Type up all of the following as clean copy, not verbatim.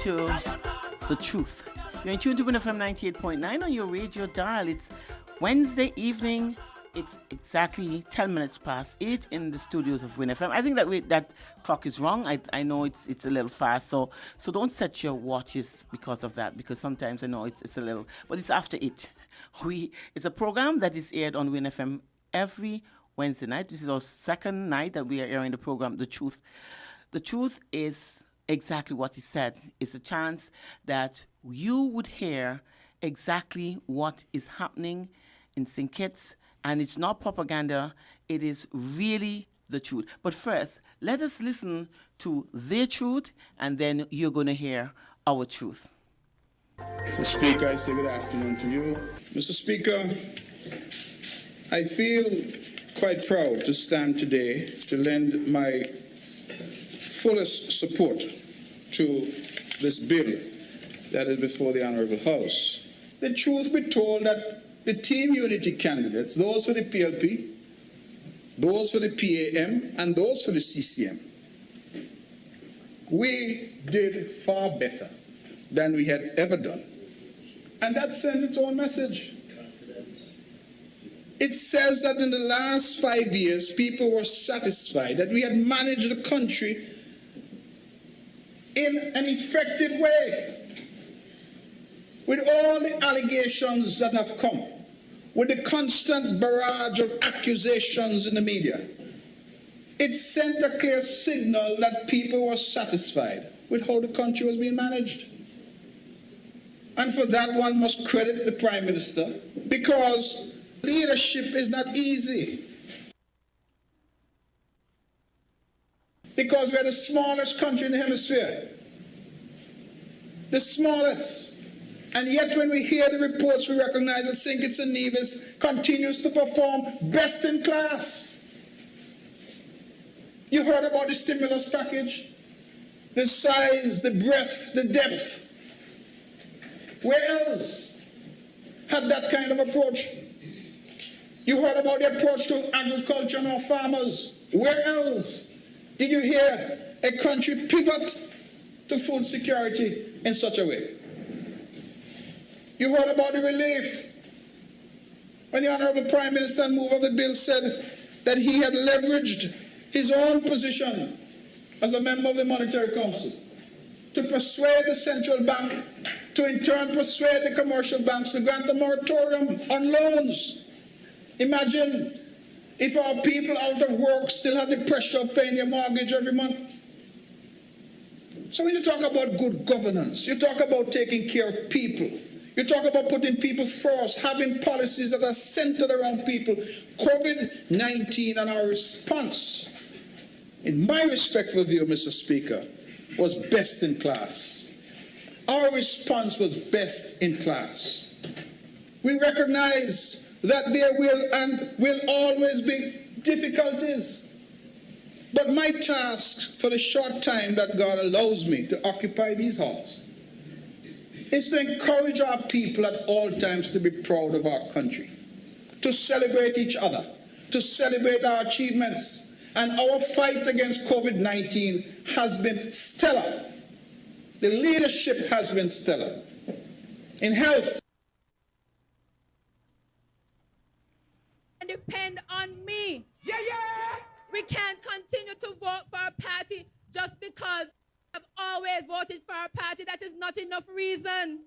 to The Truth. You're in tune to WINN FM 98.9 on your radio dial. It's Wednesday evening. It's exactly 10 minutes past 8 in the studios of WINN FM. I think that clock is wrong. I know it's a little fast, so don't set your watches because of that, because sometimes I know it's a little, but it's after 8. It's a program that is aired on WINN FM every Wednesday night. This is our second night that we are airing the program, The Truth. The Truth is exactly what he said. It's a chance that you would hear exactly what is happening in St. Kitts, and it's not propaganda. It is really the truth. But first, let us listen to their truth, and then you're going to hear our truth. Mr. Speaker, I say good afternoon to you. Mr. Speaker, I feel quite proud to stand today to lend my fullest support to this bill that is before the Honourable House. The truth be told that the Team Unity candidates, those for the PLP, those for the PAM, and those for the CCM, we did far better than we had ever done. And that sends its own message. It says that in the last 5 years, people were satisfied that we had managed the country in an effective way. With all the allegations that have come, with the constant barrage of accusations in the media, it sent a clear signal that people were satisfied with how the country was being managed. And for that, one must credit the Prime Minister, because leadership is not easy. Because we're the smallest country in the hemisphere. The smallest. And yet when we hear the reports, we recognize that St. Kitts and Nevis continues to perform best in class. You heard about the stimulus package, the size, the breadth, the depth. Where else had that kind of approach? You heard about the approach to agriculture and our farmers. Where else did you hear a country pivot to food security in such a way? You heard about the relief when the Honourable Prime Minister and mover of the bill said that he had leveraged his own position as a member of the Monetary Council to persuade the central bank to in turn persuade the commercial banks to grant a moratorium on loans. Imagine if our people out of work still had the pressure of paying their mortgage every month. So when you talk about good governance, you talk about taking care of people, you talk about putting people first, having policies that are centered around people. COVID-19 and our response, in my respectful view, Mr. Speaker, was best in class. Our response was best in class. We recognize that there will and will always be difficulties. But my task for the short time that God allows me to occupy these halls is to encourage our people at all times to be proud of our country, to celebrate each other, to celebrate our achievements. And our fight against COVID-19 has been stellar. The leadership has been stellar. In health, depend on me. Yeah. We can't continue to vote for a party just because I've always voted for a party. That is not enough reason.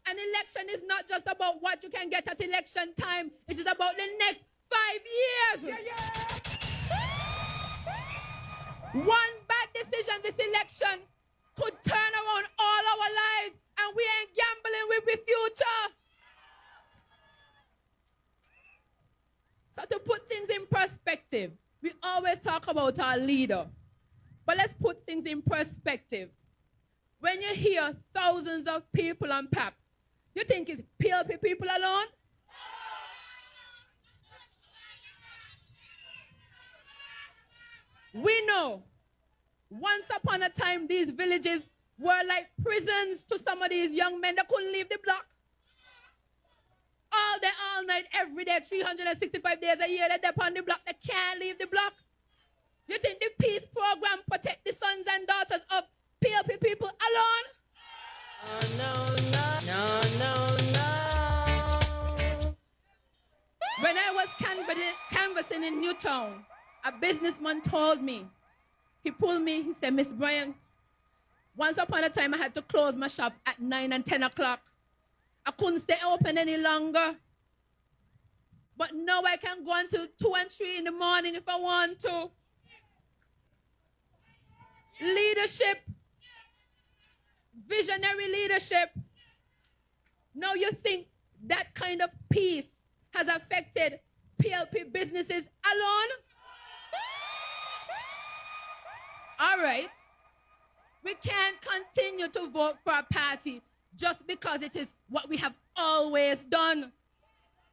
An election is not just about what you can get at election time. It is about the next 5 years. Yeah. One bad decision this election could turn around all our lives, and we ain't gambling with the future. So to put things in perspective, we always talk about our leader, but let's put things in perspective. When you hear thousands of people on PAP, you think it's PLP people alone? We know once upon a time these villages were like prisons to some of these young men that couldn't leave the block. All day, all night, every day, 365 days a year, they're on the block. They can't leave the block. You think the peace program protect the sons and daughters of PLP people alone. When I was canvassing in Newtown, a businessman told me, he pulled me, he said, Miss Bryan, once upon a time I had to close my shop at 9 and 10 o'clock. I couldn't stay open any longer. But now I can go until 2 and 3 in the morning if I want to. Leadership, visionary leadership. Now you think that kind of peace has affected PLP businesses alone? All right. We can't continue to vote for a party just because it is what we have always done.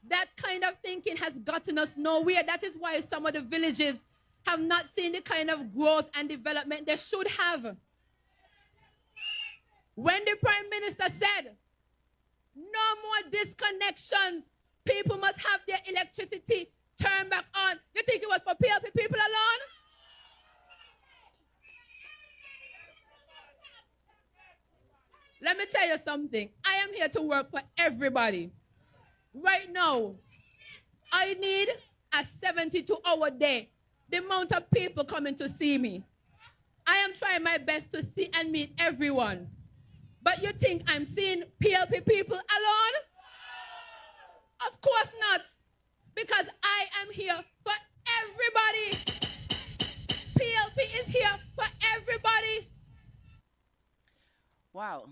That kind of thinking has gotten us nowhere. That is why some of the villages have not seen the kind of growth and development they should have. When the Prime Minister said, no more disconnections, people must have their electricity turned back on, you think it was for PLP people alone? Let me tell you something. I am here to work for everybody. Right now, I need a 72-hour day. The amount of people coming to see me. I am trying my best to see and meet everyone. But you think I'm seeing PLP people alone? Of course not. Because I am here for everybody. PLP is here for everybody. Wow.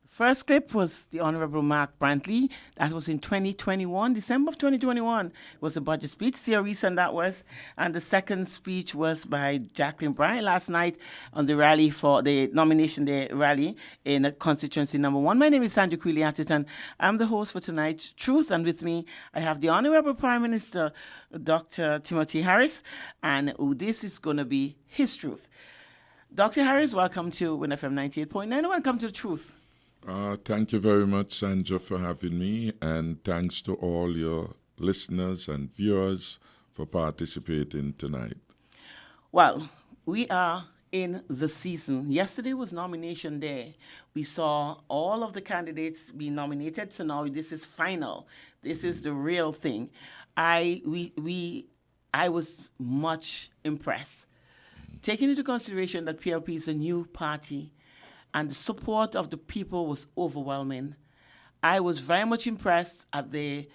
First clip was the Honorable Mark Brantley. That was in 2021, December of 2021 was the budget speech. See how recent that was. And the second speech was by Jacqueline Bryan last night on the rally for the nomination day rally in constituency number 1. My name is Sandra Quilly Atherton. I'm the host for tonight's Truth. And with me, I have the Honorable Prime Minister, Dr. Timothy Harris. And this is going to be his truth. Dr. Harris, welcome to WINN FM 98.9 and welcome to the Truth. Thank you very much, Sandra, for having me, and thanks to all your listeners and viewers for participating tonight. Well, we are in the season. Yesterday was nomination day. We saw all of the candidates be nominated, so now this is final. This is the real thing. I was much impressed. Taking into consideration that PLP is a new party, and the support of the people was overwhelming. I was very much impressed at the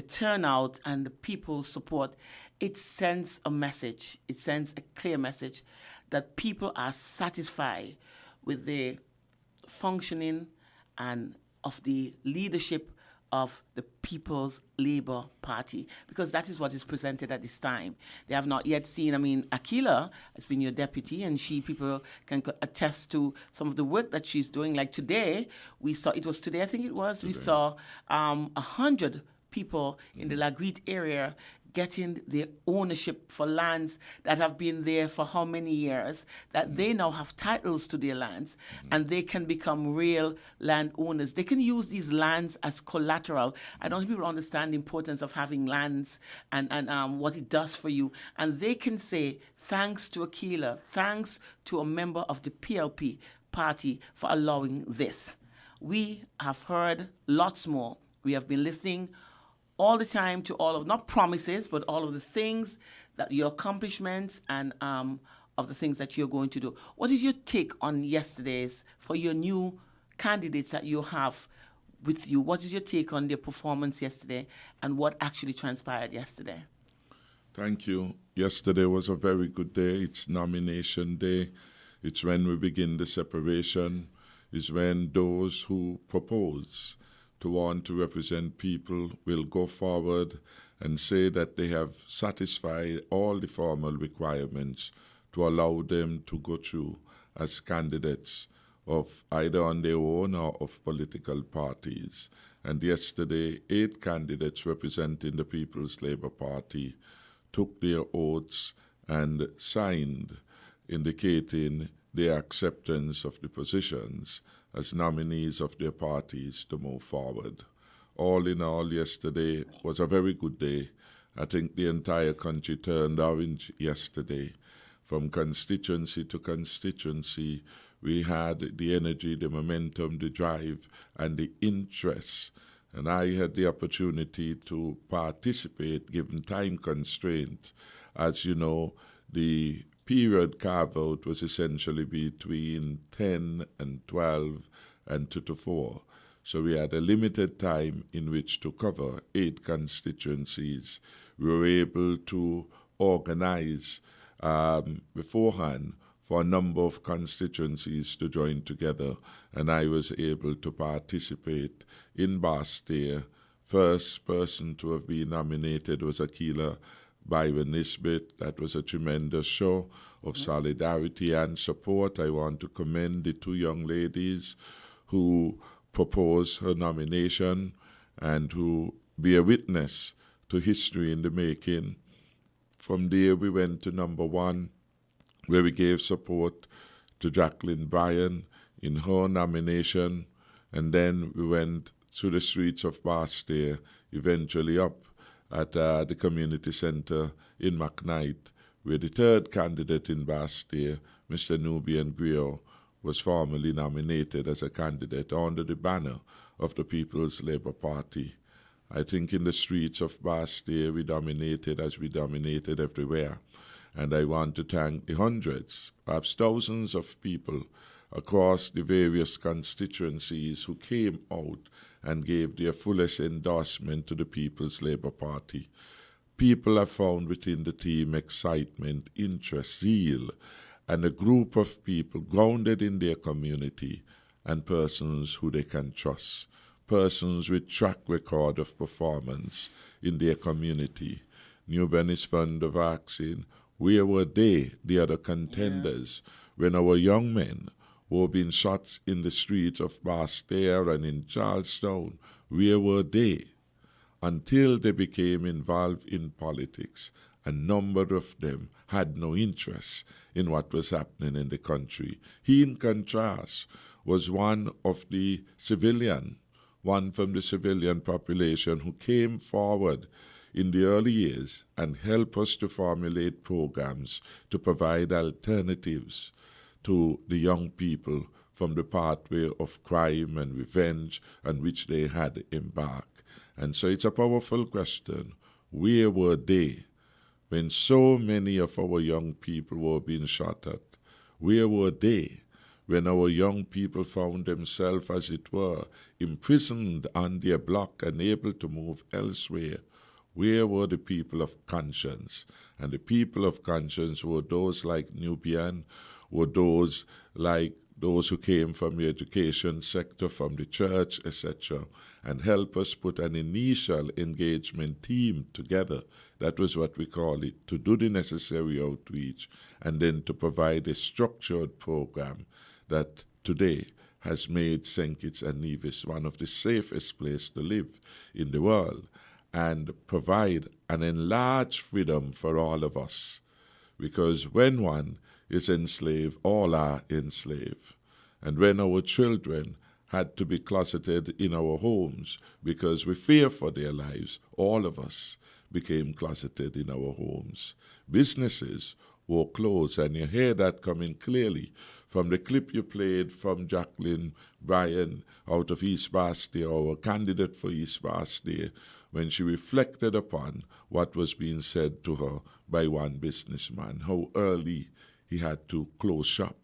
turnout and the people's support. It sends a message. It sends a clear message that people are satisfied with the functioning and of the leadership of the People's Labour Party, because that is what is presented at this time. They have not yet seen, Akila has been your deputy, and people can attest to some of the work that she's doing. Like today, we saw 100 people in the Lagreet area getting the ownership for lands that have been there for how many years, that they now have titles to their lands, and they can become real landowners. They can use these lands as collateral. I don't think people understand the importance of having lands and what it does for you. And they can say, thanks to Akila, thanks to a member of the PLP party for allowing this. We have heard lots more. We have been listening all the time to all of, not promises, but all of the things that your accomplishments and of the things that you're going to do. What is your take on yesterday's, for your new candidates that you have with you? What is your take on their performance yesterday and what actually transpired yesterday? Thank you. Yesterday was a very good day. It's nomination day. It's when we begin the separation. It's when those who propose to want to represent people will go forward and say that they have satisfied all the formal requirements to allow them to go through as candidates of either on their own or of political parties. And yesterday, 8 candidates representing the People's Labour Party took their oaths and signed, indicating their acceptance of the positions as nominees of their parties to move forward. All in all, yesterday was a very good day. I think the entire country turned orange yesterday. From constituency to constituency, we had the energy, the momentum, the drive, and the interest. And I had the opportunity to participate given time constraints. As you know, the period carved out was essentially between 10 and 12 and 2 to 4. So we had a limited time in which to cover 8 constituencies. We were able to organize beforehand for a number of constituencies to join together, and I was able to participate in Bastille. First person to have been nominated was Akila Byron Nisbet. That was a tremendous show of solidarity and support. I want to commend the 2 young ladies who proposed her nomination and who bear witness to history in the making. From there, we went to number 1, where we gave support to Jacqueline Bryan in her nomination, and then we went through the streets of Bastille, eventually up at the community center in McKnight, where the 3rd candidate in Bastille, Mr. Nubian Griot, was formally nominated as a candidate under the banner of the People's Labour Party. I think in the streets of Bastille we dominated as we dominated everywhere. And I want to thank the hundreds, perhaps thousands of people across the various constituencies who came out and gave their fullest endorsement to the People's Labour Party. People have found within the team excitement, interest, zeal, and a group of people grounded in their community and persons who they can trust, persons with track record of performance in their community. Newben is fond of asking, where were they, the other contenders, when our young men were being shot in the streets of Bastille and in Charlestown? Where were they? Until they became involved in politics, a number of them had no interest in what was happening in the country. He, in contrast, was one from the civilian population who came forward in the early years and help us to formulate programs to provide alternatives to the young people from the pathway of crime and revenge on which they had embarked. And so it's a powerful question. Where were they when so many of our young people were being shot at? Where were they when our young people found themselves, as it were, imprisoned on their block, unable to move elsewhere? Where were the people of conscience? And the people of conscience were those like Nubian, were those like those who came from the education sector, from the church, etc., and help us put an initial engagement team together. That was what we call it, to do the necessary outreach, and then to provide a structured program that today has made St. Kitts and Nevis one of the safest places to live in the world, and provide an enlarged freedom for all of us. Because when one is enslaved, all are enslaved. And when our children had to be closeted in our homes because we fear for their lives, all of us became closeted in our homes. Businesses were closed, and you hear that coming clearly from the clip you played from Jacqueline Bryan out of East Bastille, our candidate for East Bastille, when she reflected upon what was being said to her by one businessman, how early he had to close shop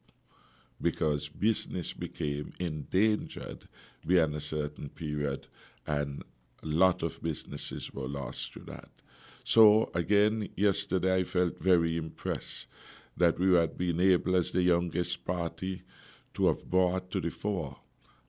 because business became endangered beyond a certain period, and a lot of businesses were lost through that. So again, yesterday I felt very impressed that we had been able, as the youngest party, to have brought to the fore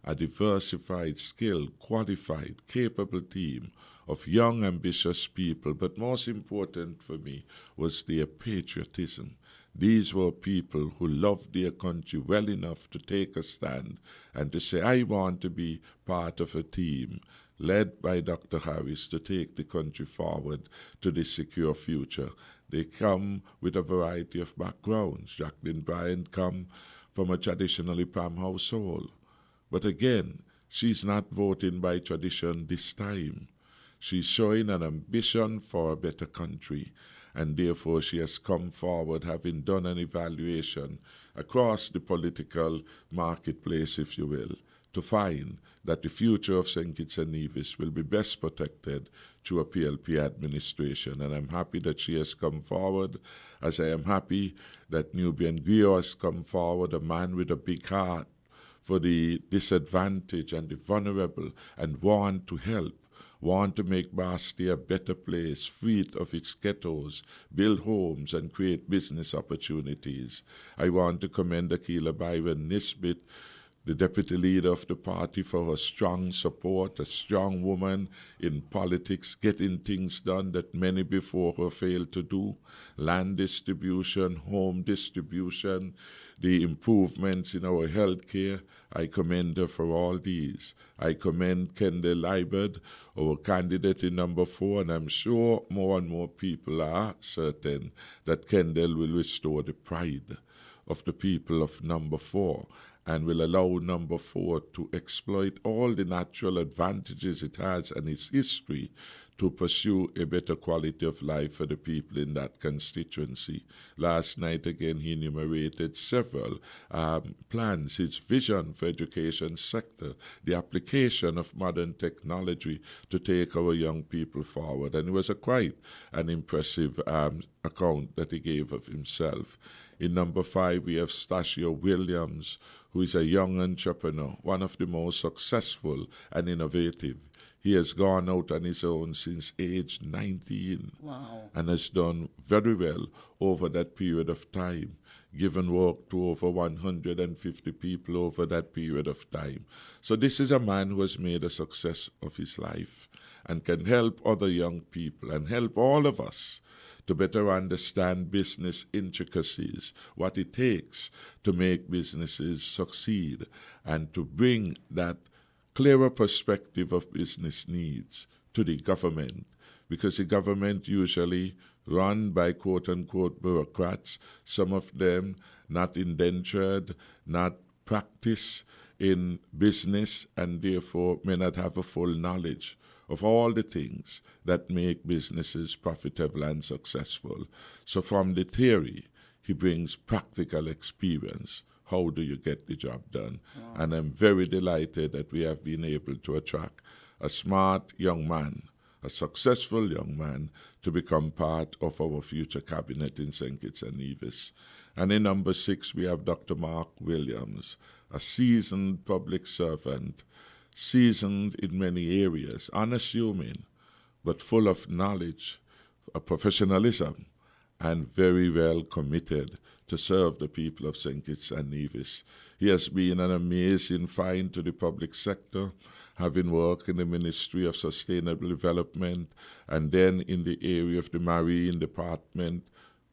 a diversified, skilled, qualified, capable team of young, ambitious people. But most important for me was their patriotism. These were people who loved their country well enough to take a stand and to say, I want to be part of a team led by Dr. Harris to take the country forward to this secure future. They come with a variety of backgrounds. Jacqueline Bryan come from a traditionally Pam household. But again, she's not voting by tradition this time. She's showing an ambition for a better country. and therefore she has come forward, having done an evaluation across the political marketplace, if you will, to find that the future of St. Kitts and Nevis will be best protected through a PLP administration. And I'm happy that she has come forward, as I am happy that Nubian Griot has come forward, a man with a big heart for the disadvantaged and the vulnerable, and want to help, want to make Basti a better place, free it of its ghettos, build homes and create business opportunities. I want to commend Akila Byron Nisbet, the deputy leader of the party, for her strong support, a strong woman in politics, getting things done that many before her failed to do, land distribution, home distribution, the improvements in our health care. I commend her for all these. I commend Kendall Liberd, our candidate in number 4, and I'm sure more and more people are certain that Kendall will restore the pride of the people of number 4 and will allow number 4 to exploit all the natural advantages it has and its history to pursue a better quality of life for the people in that constituency. Last night, again, he enumerated several plans, his vision for education sector, the application of modern technology to take our young people forward. And it was quite an impressive account that he gave of himself. In number 5, we have Stasio Williams, who is a young entrepreneur, one of the most successful and innovative. He has gone out on his own since age 19. Wow. And has done very well over that period of time, given work to over 150 people over that period of time. So this is a man who has made a success of his life and can help other young people and help all of us to better understand business intricacies, what it takes to make businesses succeed, and to bring that clearer perspective of business needs to the government, because the government usually run by quote-unquote bureaucrats, some of them not indentured, not practiced in business, and therefore may not have a full knowledge of all the things that make businesses profitable and successful. So from the theory, he brings practical experience. How do you get the job done? Wow. And I'm very delighted that we have been able to attract a smart young man, a successful young man, to become part of our future cabinet in St. Kitts and Nevis. And in number 6, we have Dr. Mark Williams, a seasoned public servant, seasoned in many areas, unassuming, but full of knowledge, professionalism, and very well committed to serve the people of St. Kitts and Nevis. He has been an amazing find to the public sector, having worked in the Ministry of Sustainable Development and then in the area of the Marine Department.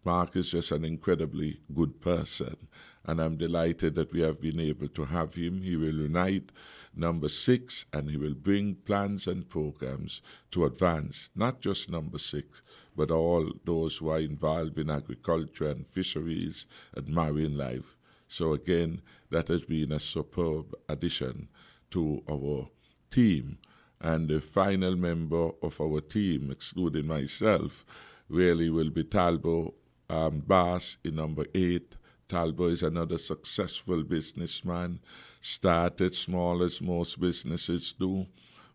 Mark is just an incredibly good person, and I'm delighted that we have been able to have him. He will unite number 6, and he will bring plans and programs to advance not just number 6, but all those who are involved in agriculture and fisheries and marine life. So again, that has been a superb addition to our team. And the final member of our team, excluding myself, really will be Talbot Bass in number 8. Talbot is another successful businessman, started small as most businesses do,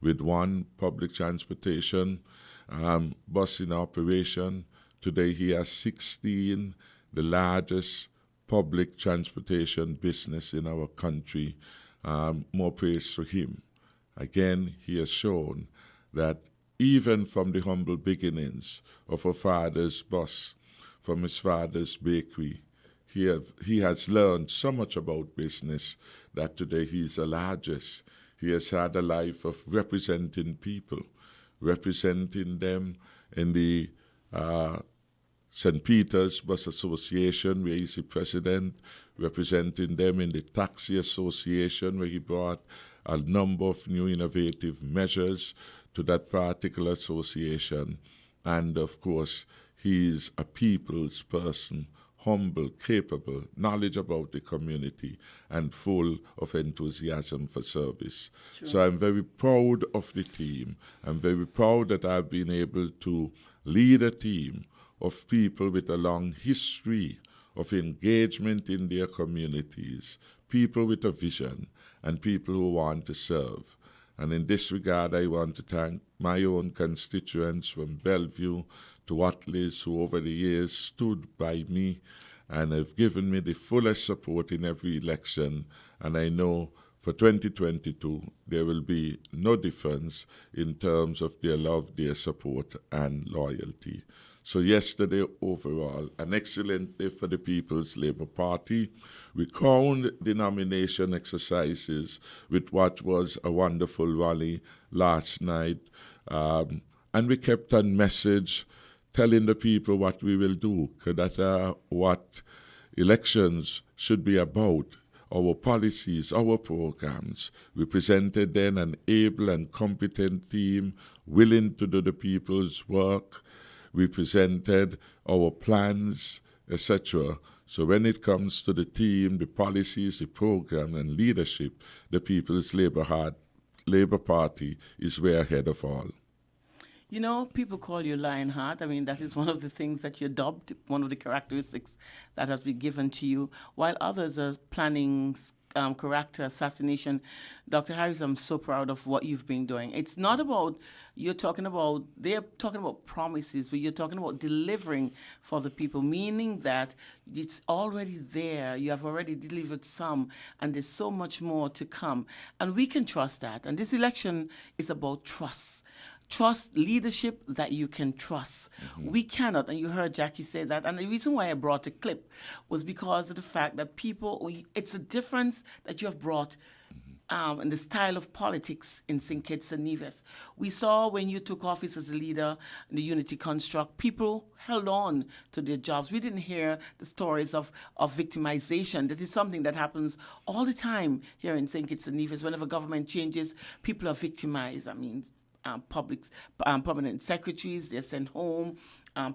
with one public transportation bus in operation. Today he has 16, the largest public transportation business in our country. More praise for him. Again, he has shown that even from the humble beginnings of a father's bus, from his father's bakery, he has learned so much about business that today he is the largest. He has had a life of representing people, representing them in the St. Peter's Bus Association, where he's the president, representing them in the Taxi Association, where he brought a number of new innovative measures to that particular association. And of course, he's a people's person, humble, capable, knowledge about the community, and full of enthusiasm for service. Sure. So I'm very proud of the team. I'm very proud that I've been able to lead a team of people with a long history of engagement in their communities, people with a vision, and people who want to serve. And in this regard, I want to thank my own constituents from Bellevue to Watleys, who over the years stood by me and have given me the fullest support in every election. And I know for 2022, there will be no difference in terms of their love, their support, and loyalty. So yesterday, overall, an excellent day for the People's Labour Party. We crowned the nomination exercises with what was a wonderful rally last night. And we kept on message, telling the people what we will do, because that's what elections should be about. Our policies, our programs. We presented then an able and competent team willing to do the people's work. We presented our plans, etc. So when it comes to the team, the policies, the program, and leadership, the People's Labour Party is way ahead of all. You know, people call you Lionheart. I mean, that is one of the things that you're dubbed, one of the characteristics that has been given to you, while others are planning character assassination. Dr. Harris, I'm so proud of what you've been doing. It's not about, they're talking about promises, but you're talking about delivering for the people, meaning that it's already there. You have already delivered some, and there's so much more to come. And we can trust that. And this election is about trust. Trust leadership that you can trust. Mm-hmm. We cannot, and you heard Jackie say that, and the reason why I brought a clip was because of the fact that it's a difference that you have brought in the style of politics in St. Kitts and Nevis. We saw when you took office as a leader in the Unity Construct, people held on to their jobs. We didn't hear the stories of victimization. That is something that happens all the time here in St. Kitts and Nevis. Whenever government changes, people are victimized. I mean, permanent secretaries, they're sent home.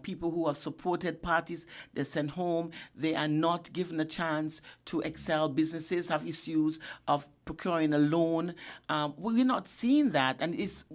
People who have supported parties, they're sent home. They are not given a chance to excel. Businesses have issues of procuring a loan. We're not seeing that, and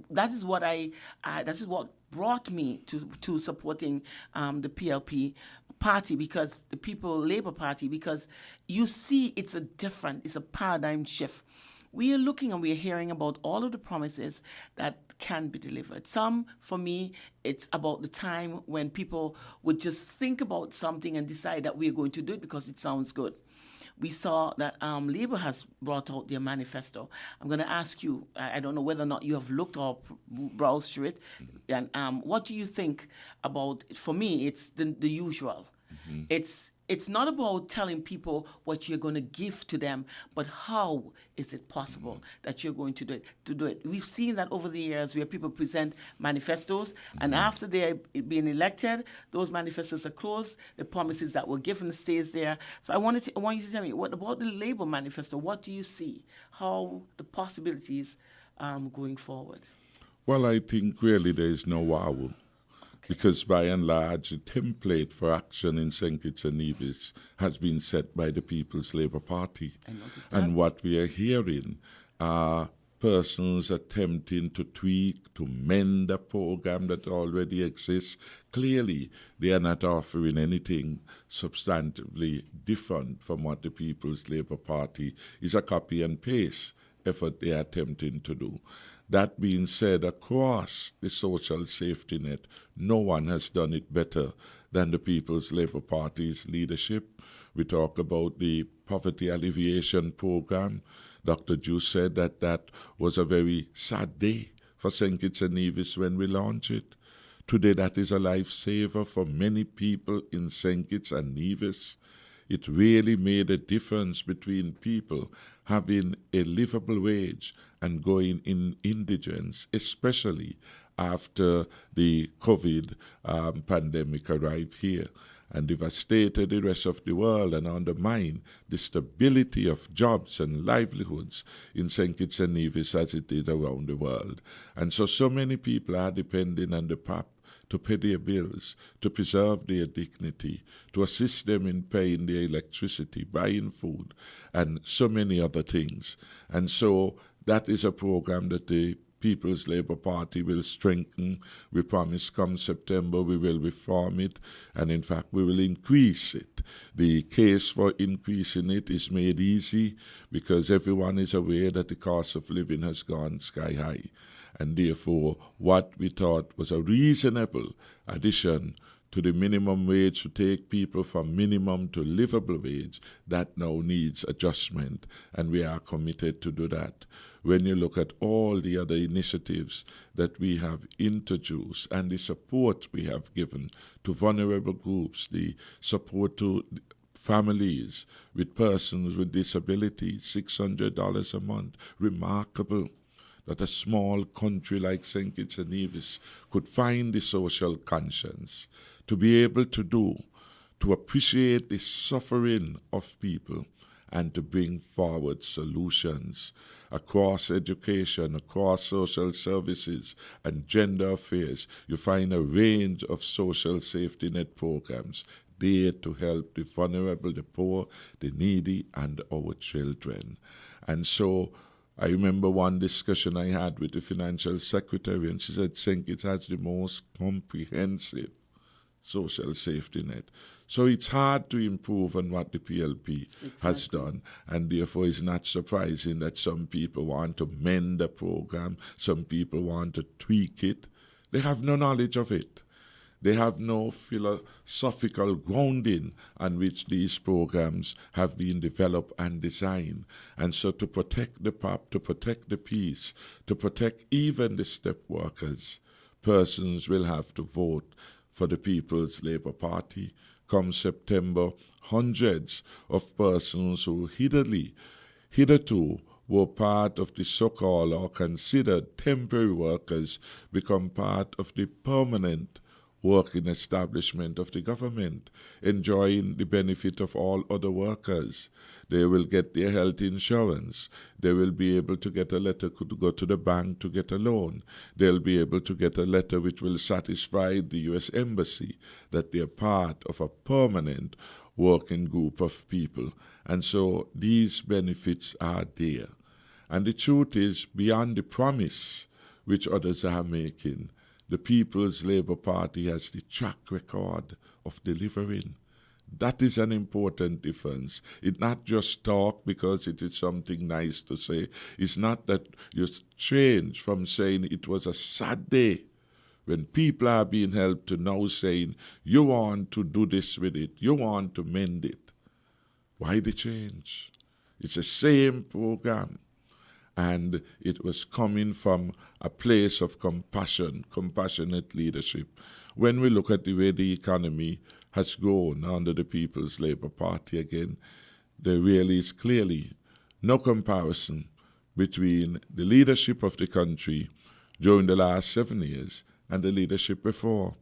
that is what brought me to supporting the PLP party, because the Labour Party, because you see it's a paradigm shift. We are looking and we are hearing about all of the promises that can be delivered. Some, for me, it's about the time when people would just think about something and decide that we're going to do it because it sounds good. We saw that Labour has brought out their manifesto. I'm going to ask you, I don't know whether or not you have looked or browsed through it, and what do you think about, for me, it's the usual. Mm-hmm. It's not about telling people what you're going to give to them, but how is it possible that you're going to do it. We've seen that over the years where people present manifestos, and after they're being elected, those manifestos are closed. The promises that were given stays there. So I want you to tell me, what about the Labour manifesto? What do you see? How the possibilities going forward? Well, I think really there is no wow. Because by and large, the template for action in St. Kitts and Nevis has been set by the People's Labour Party. I noticed that. And what we are hearing are persons attempting to tweak, to mend a program that already exists. Clearly, they are not offering anything substantively different from what the People's Labour Party is a copy and paste effort they are attempting to do. That being said, across the social safety net, no one has done it better than the People's Labour Party's leadership. We talk about the poverty alleviation program. Dr. Ju said that was a very sad day for St. Kitts and Nevis when we launched it. Today, that is a lifesaver for many people in St. Kitts and Nevis. It really made a difference between people having a livable wage and going in indigence, especially after the COVID pandemic arrived here and devastated the rest of the world and undermined the stability of jobs and livelihoods in St. Kitts and Nevis as it did around the world. And so many people are depending on the PAP to pay their bills, to preserve their dignity, to assist them in paying their electricity, buying food, and so many other things. And so that is a program that the People's Labour Party will strengthen. We promise come September we will reform it, and in fact we will increase it. The case for increasing it is made easy because everyone is aware that the cost of living has gone sky high, and therefore what we thought was a reasonable addition to the minimum wage to take people from minimum to livable wage, that now needs adjustment, and we are committed to do that. When you look at all the other initiatives that we have introduced and the support we have given to vulnerable groups, the support to families with persons with disabilities, $600 a month, remarkable that a small country like St. Kitts and Nevis could find the social conscience to be able to do, to appreciate the suffering of people and to bring forward solutions across education, across social services and gender affairs. You find a range of social safety net programs there to help the vulnerable, the poor, the needy, and our children. And so I remember one discussion I had with the financial secretary, and she said St. Kitts has the most comprehensive social safety net. So it's hard to improve on what the PLP has done, and therefore it's not surprising that some people want to mend the program, some people want to tweak it. They have no knowledge of it. They have no philosophical grounding on which these programs have been developed and designed. And so to protect the PAP, to protect the peace, to protect even the step workers, persons will have to vote for the People's Labour Party. Come September, hundreds of persons who hitherto were part of the so-called or considered temporary workers become part of the permanent working establishment of the government, enjoying the benefit of all other workers. They will get their health insurance. They will be able to get a letter to go to the bank to get a loan. They'll be able to get a letter which will satisfy the U.S. Embassy that they're part of a permanent working group of people. And so these benefits are there. And the truth is, beyond the promise which others are making, the People's Labour Party has the track record of delivering. That is an important difference. It's not just talk because it is something nice to say. It's not that you change from saying it was a sad day when people are being helped to now saying, you want to do this with it, you want to mend it. Why the change? It's the same program. And it was coming from a place of compassion, compassionate leadership. When we look at the way the economy has grown under the People's Labour Party again, there really is clearly no comparison between the leadership of the country during the last 7 years and the leadership before.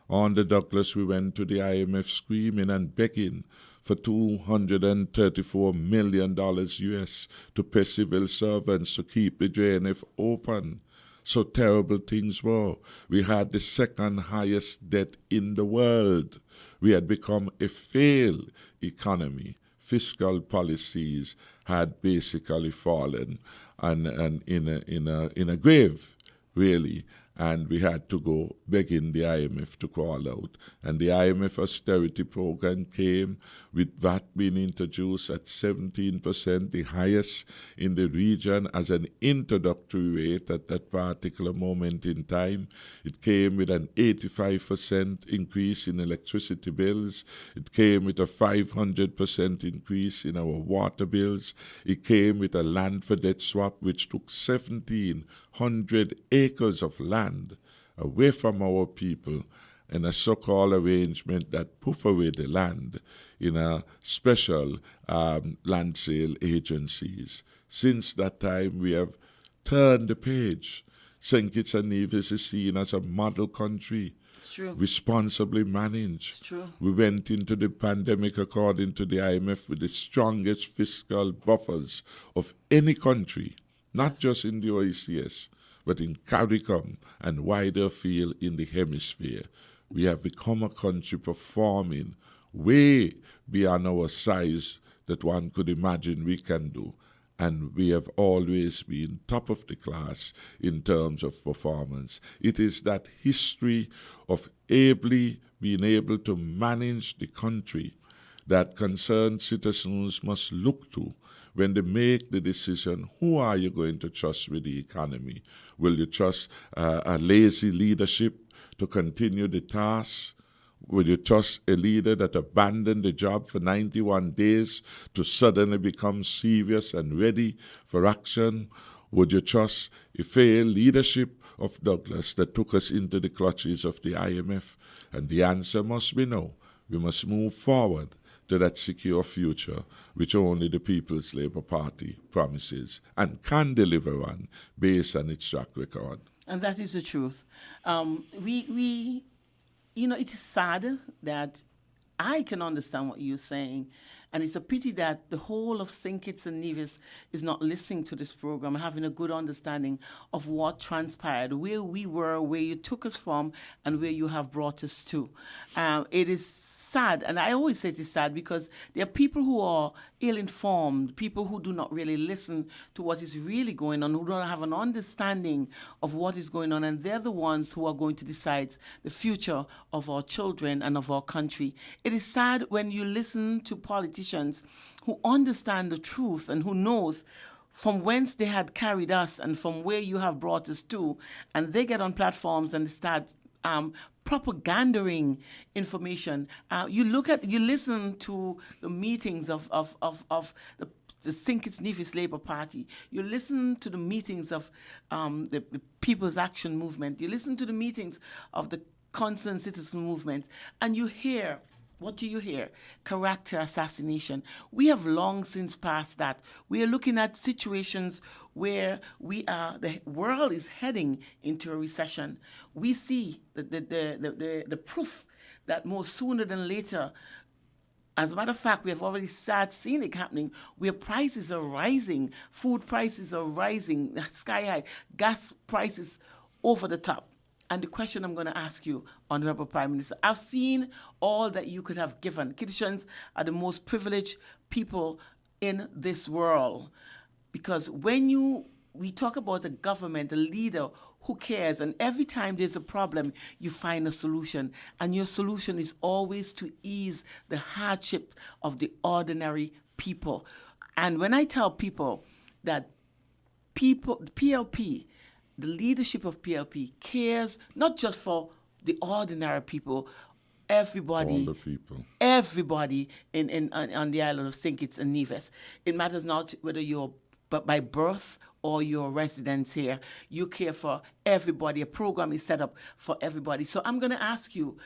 On the Douglas, we went to the IMF screaming and begging for $234 million US to pay civil servants to keep the JNF open. So terrible things were. We had the second highest debt in the world. We had become a failed economy. Fiscal policies had basically fallen and in a grave, really. And we had to go begging the IMF to crawl out. And the IMF austerity program came with VAT being introduced at 17%, the highest in the region as an introductory rate at that particular moment in time. It came with an 85% increase in electricity bills. It came with a 500% increase in our water bills. It came with a land for debt swap, which took 1,700 acres of land away from our people in a so-called arrangement that poof away the land in a special land sale agencies. Since that time, we have turned the page. St. Kitts and Nevis is seen as a model country, It's true. responsibly managed. It's true. We went into the pandemic, according to the IMF, with the strongest fiscal buffers of any country, not just in the OECS, but in CARICOM and wider field in the hemisphere. We have become a country performing way beyond our size that one could imagine we can do. and we have always been top of the class in terms of performance. It is that history of ably being able to manage the country that concerned citizens must look to when they make the decision. Who are you going to trust with the economy? Will you trust a lazy leadership to continue the task? Will you trust a leader that abandoned the job for 91 days to suddenly become serious and ready for action? Would you trust a failed leadership of Douglas that took us into the clutches of the IMF? And the answer must be no. We must move forward to that secure future which only the People's Labour Party promises and can deliver on based on its track record. And that is the truth. It is sad that I can understand what you're saying, and it's a pity that the whole of St. Kitts and Nevis is not listening to this program, having a good understanding of what transpired, where we were, where you took us from, and where you have brought us to. It is sad, and I always say it is sad because there are people who are ill-informed, people who do not really listen to what is really going on, who don't have an understanding of what is going on, and they're the ones who are going to decide the future of our children and of our country. It is sad when you listen to politicians who understand the truth and who knows from whence they had carried us and from where you have brought us to, and they get on platforms and start propagandering information. You listen to the meetings of the St. Kitts Nevis Labour Party. You listen to the meetings of the People's Action Movement. You listen to the meetings of the Concerned Citizen Movement, and you hear. What do you hear? Character assassination. We have long since passed that. We are looking at situations where the world is heading into a recession. We see the proof that more sooner than later. As a matter of fact, we have already seen it happening where prices are rising, food prices are rising, sky high, gas prices over the top. And the question I'm going to ask you, Honorable Prime Minister, I've seen all that you could have given. Kittitians are the most privileged people in this world. Because when we talk about a government, a leader who cares, and every time there's a problem, you find a solution. And your solution is always to ease the hardship of the ordinary people. And when I tell people that PLP, the leadership of PLP cares not just for the ordinary people, everybody, all the people, everybody on the island of St. Kitts and Nevis. It matters not whether you're by birth or your residence here. You care for everybody. A program is set up for everybody. So I'm going to ask you,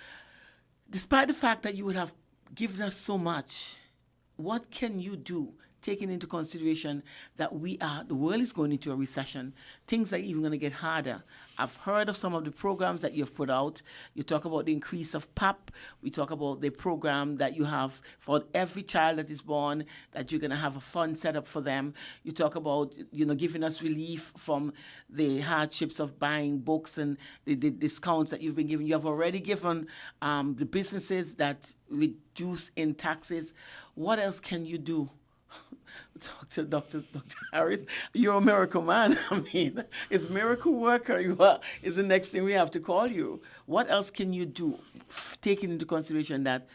despite the fact that you would have given us so much, what can you do, taking into consideration that the world is going into a recession? Things are even going to get harder. I've heard of some of the programs that you've put out. You talk about the increase of PAP. We talk about the program that you have for every child that is born, that you're going to have a fund set up for them. You talk about, giving us relief from the hardships of buying books and the discounts that you've been giving. You have already given the businesses that reduce in taxes. What else can you do? Dr. Harris, you're a miracle man. I mean, it's miracle worker you are, is the next thing we have to call you. What else can you do, taking into consideration that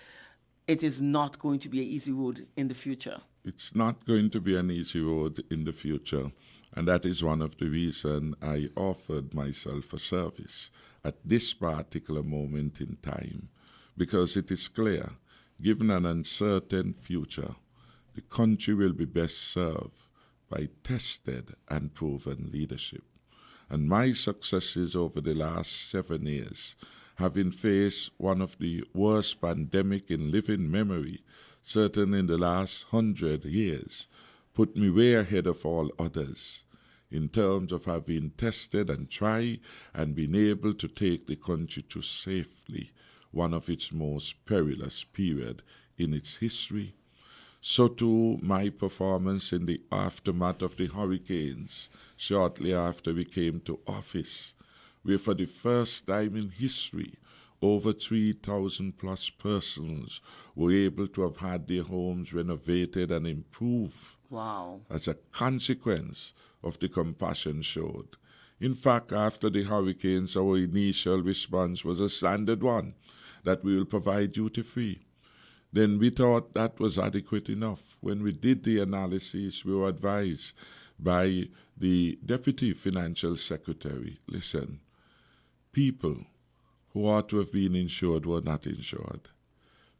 it is not going to be an easy road in the future? It's not going to be an easy road in the future, and that is one of the reasons I offered myself a service at this particular moment in time, because it is clear, given an uncertain future, the country will be best served by tested and proven leadership. And my successes over the last 7 years, having faced one of the worst pandemic in living memory, certainly in the last 100 years, put me way ahead of all others in terms of having tested and tried and been able to take the country to safely one of its most perilous period in its history. So too my performance in the aftermath of the hurricanes shortly after we came to office, where for the first time in history, over 3,000 plus persons were able to have had their homes renovated and improved. Wow. as a consequence of the compassion showed. In fact, after the hurricanes, our initial response was a standard one, that we will provide duty-free. Then we thought that was adequate enough. When we did the analysis, we were advised by the Deputy Financial Secretary, listen, people who ought to have been insured were not insured.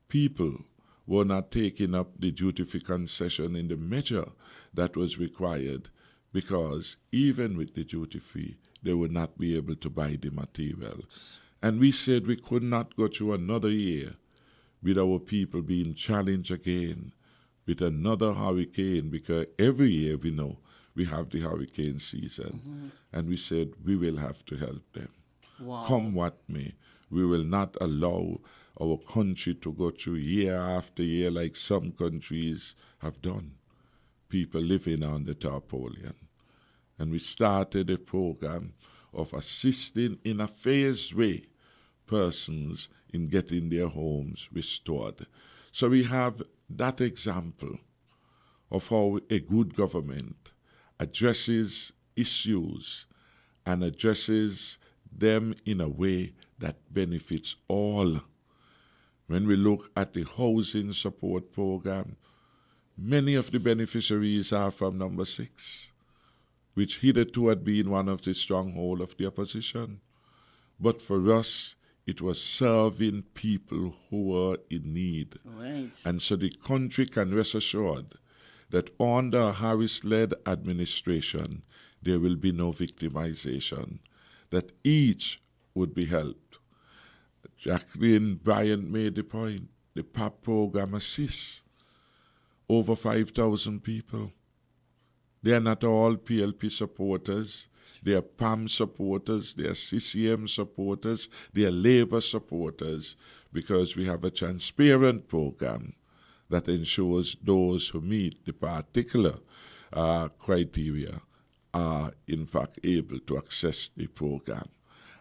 People were not taking up the duty-free concession in the measure that was required, because even with the duty-free, they would not be able to buy the material. And we said we could not go through another year with our people being challenged again with another hurricane, because every year we know we have the hurricane season. And we said we will have to help them. Wow. Come what may, we will not allow our country to go through year after year like some countries have done. People living on the tarpaulin. And we started a program of assisting in a phased way persons in getting their homes restored. So we have that example of how a good government addresses issues and addresses them in a way that benefits all. When we look at the housing support program, many of the beneficiaries are from number 6, which hitherto had been one of the strongholds of the opposition. But for us, it was serving people who were in need. Right. And so the country can rest assured that under a Harris-led administration, there will be no victimization, that each would be helped. Jacqueline Bryant made the point, the PAP program assists over 5,000 people. They are not all PLP supporters. They are PAM supporters. They are CCM supporters. They are Labour supporters, because we have a transparent program that ensures those who meet the particular criteria are, in fact, able to access the program.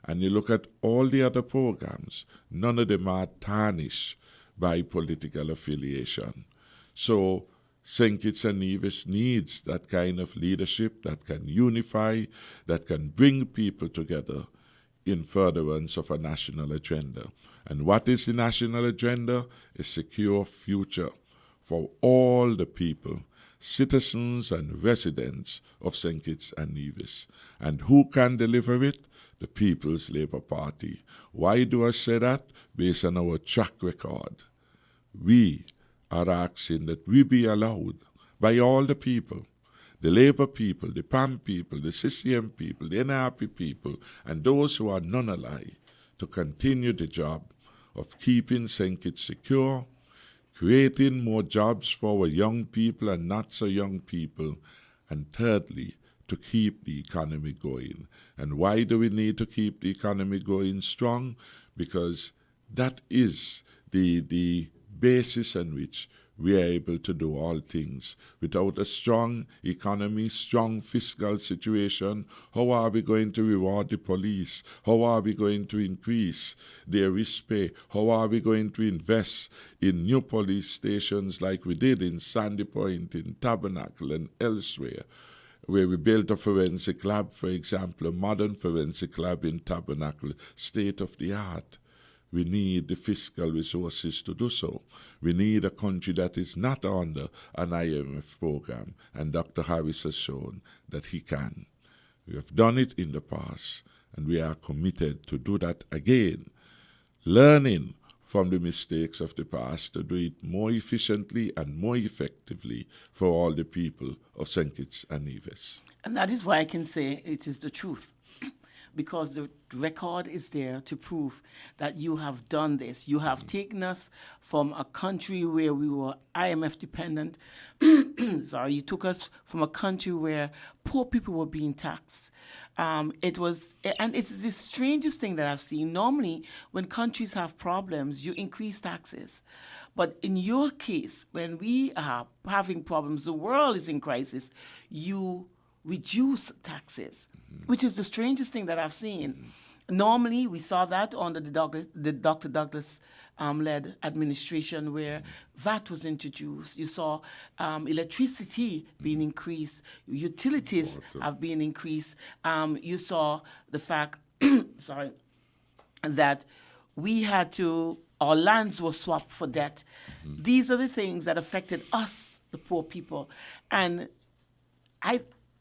And you look at all the other programs, none of them are tarnished by political affiliation. So St. Kitts and Nevis needs that kind of leadership that can unify, that can bring people together in furtherance of a national agenda. And what is the national agenda? A secure future for all the people, citizens and residents of St. Kitts and Nevis. And who can deliver it? The People's Labour Party. Why do I say that? Based on our track record. We are asking that we be allowed by all the people, the Labour people, the PAM people, the CCM people, the NRP people, and those who are non-allied, to continue the job of keeping St. Kitts secure, creating more jobs for our young people and not so young people, and thirdly, to keep the economy going. And why do we need to keep the economy going strong? Because that is the basis on which we are able to do all things. Without a strong economy, strong fiscal situation, how are we going to reward the police? How are we going to increase their risk pay? How are we going to invest in new police stations like we did in Sandy Point, in Tabernacle, and elsewhere, where we built a forensic lab, for example, a modern forensic lab in Tabernacle, state of the art. We need the fiscal resources to do so. We need a country that is not under an IMF program, and Dr. Harris has shown that he can. We have done it in the past, and we are committed to do that again, learning from the mistakes of the past to do it more efficiently and more effectively for all the people of St. Kitts and Nevis. And that is why I can say it is the truth, because the record is there to prove that you have done this. You have taken us from a country where we were IMF dependent. You took us from a country where poor people were being taxed. And it's the strangest thing that I've seen. Normally, when countries have problems, you increase taxes. But in your case, when we are having problems, the world is in crisis, you reduce taxes, which is the strangest thing that I've seen. Normally, we saw that under the Dr. Douglas led administration, where VAT was introduced. You saw electricity being increased, utilities have been increased. You saw the fact, sorry, that we had to, our lands were swapped for debt. These are the things that affected us, the poor people. And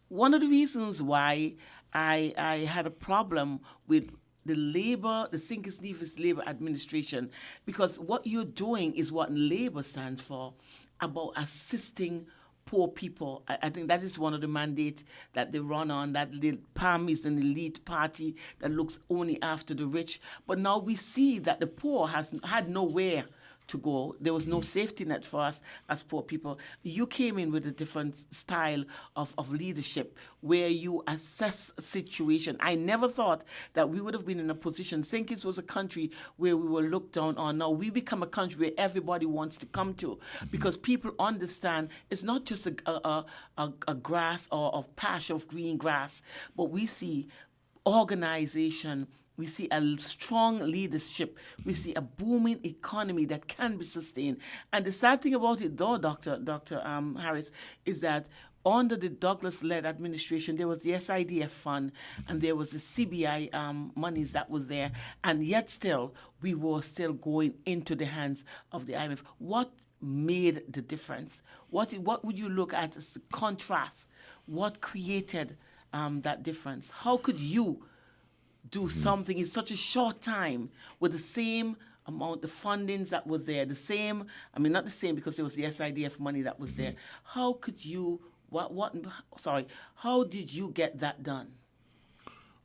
one of the reasons why I had a problem with the Sinkers Nevis Labor Administration, because what you're doing is what Labor stands for, about assisting poor people. I think that is one of the mandates that they run on, that the PAM is an elite party that looks only after the rich. But now we see that the poor had nowhere to go. There was no safety net for us as poor people. You came in with a different style of leadership where you assess a situation. I never thought that we would have been in a position. Sinkers was a country where we were looked down on. Now we become a country where everybody wants to come to, because people understand it's not just a grass or a patch of green grass, but we see organization. We see a strong leadership. We see a booming economy that can be sustained. And the sad thing about it, though, Dr. Harris, is that under the Douglas-led administration, there was the SIDF fund and there was the CBI monies that was there. And yet still, we were still going into the hands of the IMF. What made the difference? What would you look at as the contrast? What created that difference? How could you do something in such a short time with the same amount, the fundings that was there, the same, I mean, not the same because there was the SIDF money that was there. How could you, how did you get that done?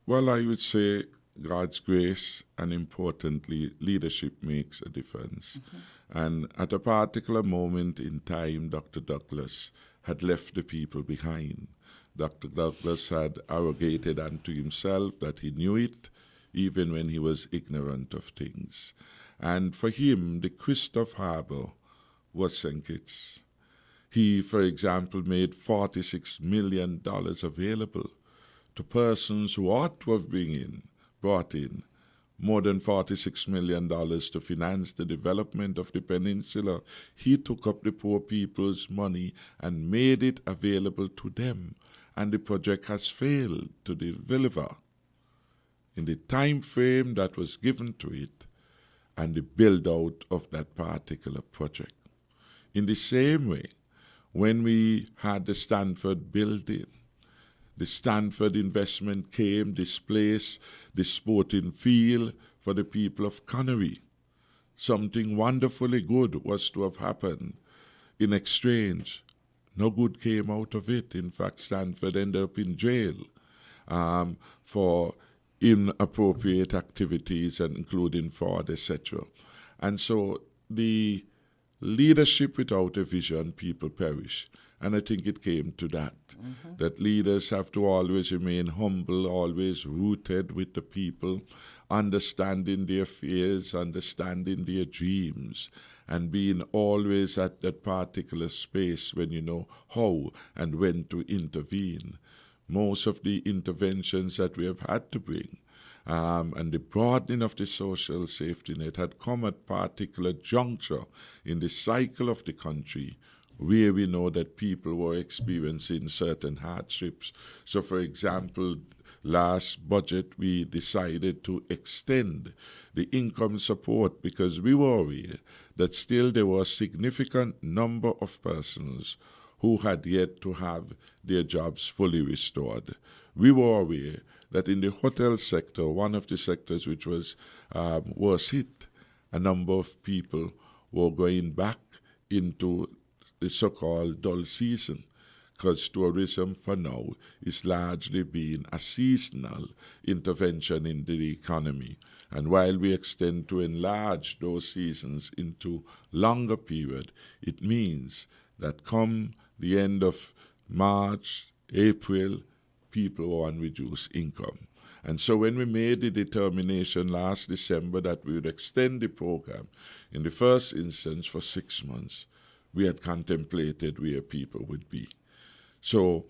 Well, I would say God's grace, and importantly, leadership makes a difference. And at a particular moment in time, Dr. Douglas had left the people behind. Dr. Douglas had arrogated unto himself that he knew it, even when he was ignorant of things. And for him, the Christoph Harbour was St. Kitts. He, for example, made $46 million available to persons who ought to have brought in more than $46 million to finance the development of the peninsula. He took up the poor people's money and made it available to them. And the project has failed to deliver in the time frame that was given to it and the build-out of that particular project. In the same way, when we had the Stanford building, the Stanford investment came, displaced the sporting field for the people of Connery. Something wonderfully good was to have happened. In exchange, no good came out of it. In fact, Stanford ended up in jail for inappropriate activities, and including fraud, etc. And so the leadership without a vision, people perish. And I think it came to that, that leaders have to always remain humble, always rooted with the people, understanding their fears, understanding their dreams, and being always at that particular space when you know how and when to intervene. Most of the interventions that we have had to bring and the broadening of the social safety net had come at particular juncture in the cycle of the country where we know that people were experiencing certain hardships. So, for example, last budget we decided to extend the income support because we were aware that still there was a significant number of persons who had yet to have their jobs fully restored. We were aware that in the hotel sector, one of the sectors which was hit, a number of people were going back into the so-called dull season, because tourism for now is largely being a seasonal intervention in the economy. And while we extend to enlarge those seasons into longer period, it means that come the end of March, April, people are on reduced income. And so when we made the determination last December that we would extend the program in the first instance for 6 months, we had contemplated where people would be. So,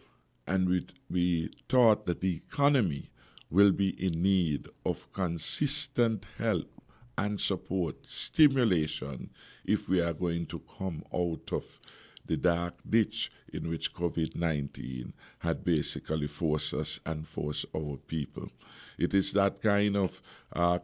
and we thought that the economy will be in need of consistent help and support, stimulation, if we are going to come out of the dark ditch in which COVID-19 had basically forced us and forced our people. It is that kind of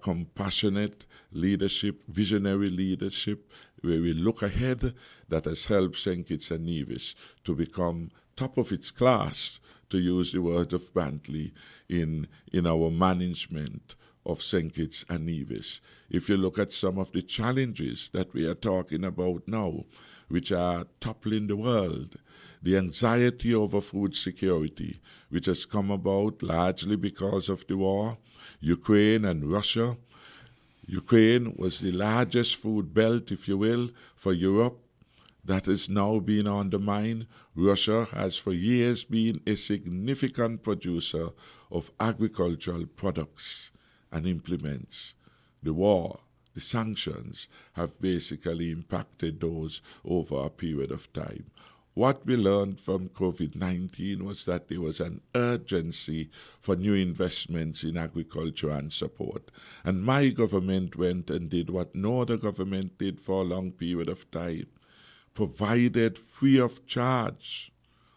compassionate leadership, visionary leadership, where we look ahead, that has helped St. Kitts and Nevis to become top of its class, to use the word of Bentley, in our management of St. Kitts and Nevis. If you look at some of the challenges that we are talking about now, which are toppling the world, the anxiety over food security, which has come about largely because of the war, Ukraine and Russia. Ukraine was the largest food belt, if you will, for Europe. That is now being undermined. Russia has for years been a significant producer of agricultural products and implements. The war, the sanctions have basically impacted those over a period of time. What we learned from COVID-19 was that there was an urgency for new investments in agriculture and support. And my government went and did what no other government did for a long period of time, provided free of charge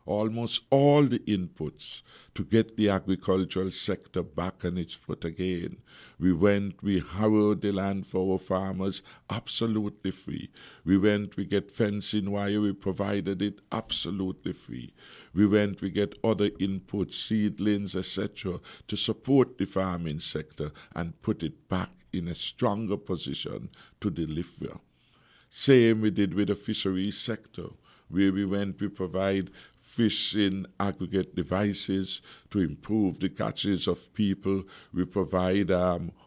almost all the inputs to get the agricultural sector back on its foot again. We harrowed the land for our farmers absolutely free. We get fencing wire, we provided it absolutely free. We get other inputs, seedlings, etc., to support the farming sector and put it back in a stronger position to deliver. Same we did with the fisheries sector, where we provide fishing aggregate devices to improve the catches of people. We provide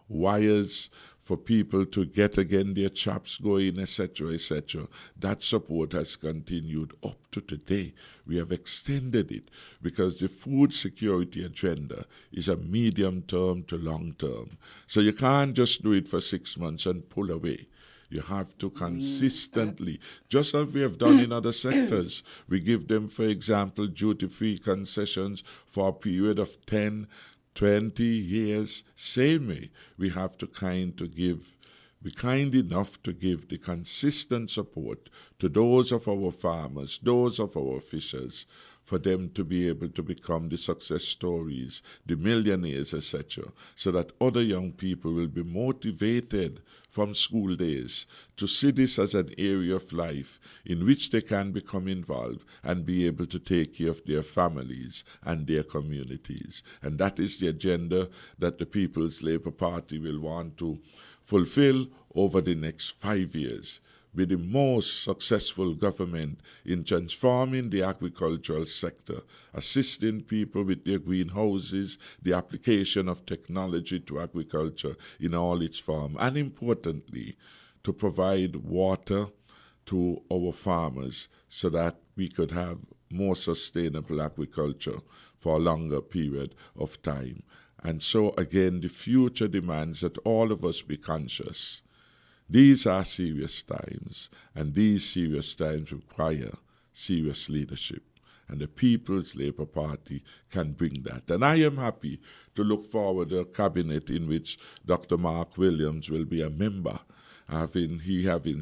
wires for people to get again their traps going, etc., etc. That support has continued up to today. We have extended it because the food security agenda is a medium term to long term. So you can't just do it for 6 months and pull away. You have to consistently, just as we have done in other sectors, we give them, for example, duty-free concessions for a period of 10, 20 years. Same way, we have to be kind enough to give the consistent support to those of our farmers, those of our fishers, for them to be able to become the success stories, the millionaires, etc., so that other young people will be motivated from school days to see this as an area of life in which they can become involved and be able to take care of their families and their communities. And that is the agenda that the People's Labour Party will want to fulfill over the next 5 years. Be the most successful government in transforming the agricultural sector, assisting people with their greenhouses, the application of technology to agriculture in all its form, and importantly, to provide water to our farmers so that we could have more sustainable agriculture for a longer period of time. And so, again, the future demands that all of us be conscious. These are serious times, and these serious times require serious leadership. And the People's Labour Party can bring that. And I am happy to look forward to a cabinet in which Dr. Mark Williams will be a member, having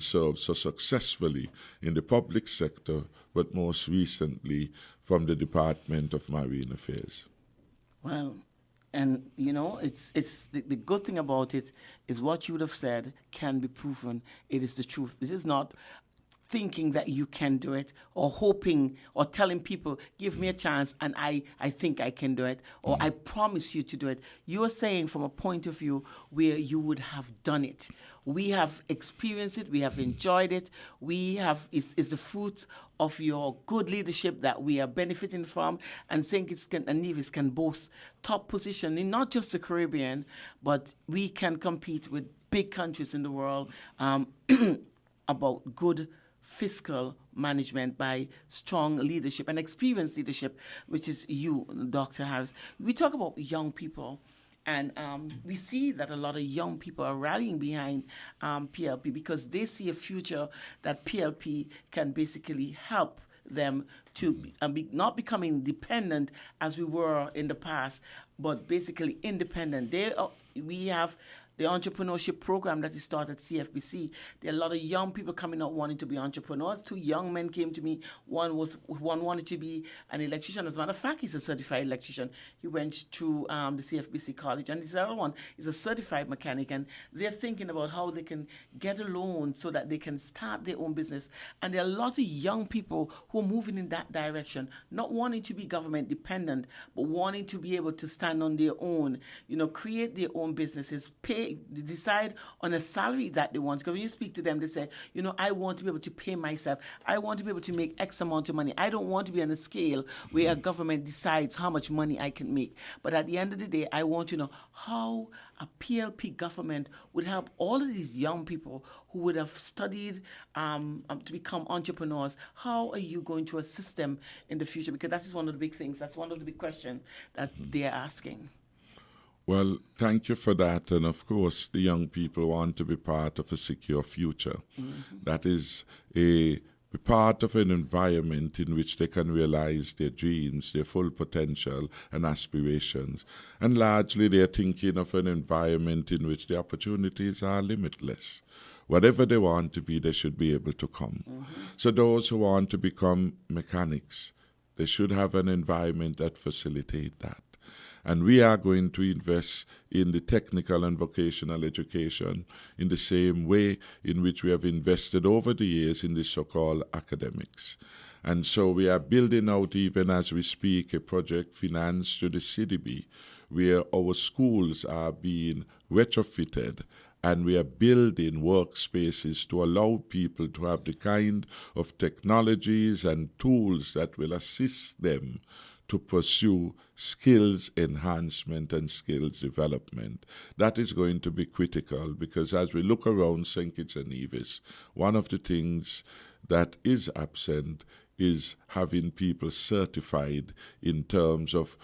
served so successfully in the public sector, but most recently from the Department of Marine Affairs. Well, and, it's the good thing about it is what you would have said can be proven. It is the truth. This is not thinking that you can do it or hoping or telling people, give me a chance and I think I can do it or I promise you to do it. You are saying from a point of view where you would have done it. We have experienced it. We have enjoyed it. It's the fruit of your good leadership that we are benefiting from, and St. Kitts and Nevis can boast top position in not just the Caribbean, but we can compete with big countries in the world about good fiscal management by strong leadership and experienced leadership, which is you, Dr. Harris. We talk about young people, and we see that a lot of young people are rallying behind PLP because they see a future that PLP can basically help them to not becoming dependent as we were in the past but basically independent. We have the entrepreneurship program that is started at CFBC. There are a lot of young people coming out wanting to be entrepreneurs. 2 young men came to me. One wanted to be an electrician. As a matter of fact, he's a certified electrician. He went to the CFBC college, and the other one is a certified mechanic. And they're thinking about how they can get a loan so that they can start their own business. And there are a lot of young people who are moving in that direction, not wanting to be government dependent, but wanting to be able to stand on their own, create their own businesses, decide on a salary that they want. Because when you speak to them, they say, I want to be able to pay myself. I want to be able to make X amount of money. I don't want to be on a scale where a government decides how much money I can make. But at the end of the day, I want to know how a PLP government would help all of these young people who would have studied to become entrepreneurs. How are you going to assist them in the future? Because that is one of the big things. That's one of the big questions that they're asking. Well, thank you for that. And of course, the young people want to be part of a secure future. That is be part of an environment in which they can realize their dreams, their full potential and aspirations. And largely, they're thinking of an environment in which the opportunities are limitless. Whatever they want to be, they should be able to come. So those who want to become mechanics, they should have an environment that facilitates that. And we are going to invest in the technical and vocational education in the same way in which we have invested over the years in the so-called academics. And so we are building out, even as we speak, a project financed through the CDB, where our schools are being retrofitted, and we are building workspaces to allow people to have the kind of technologies and tools that will assist them to pursue skills enhancement and skills development. That is going to be critical, because as we look around St. Kitts and Nevis, one of the things that is absent is having people certified in terms of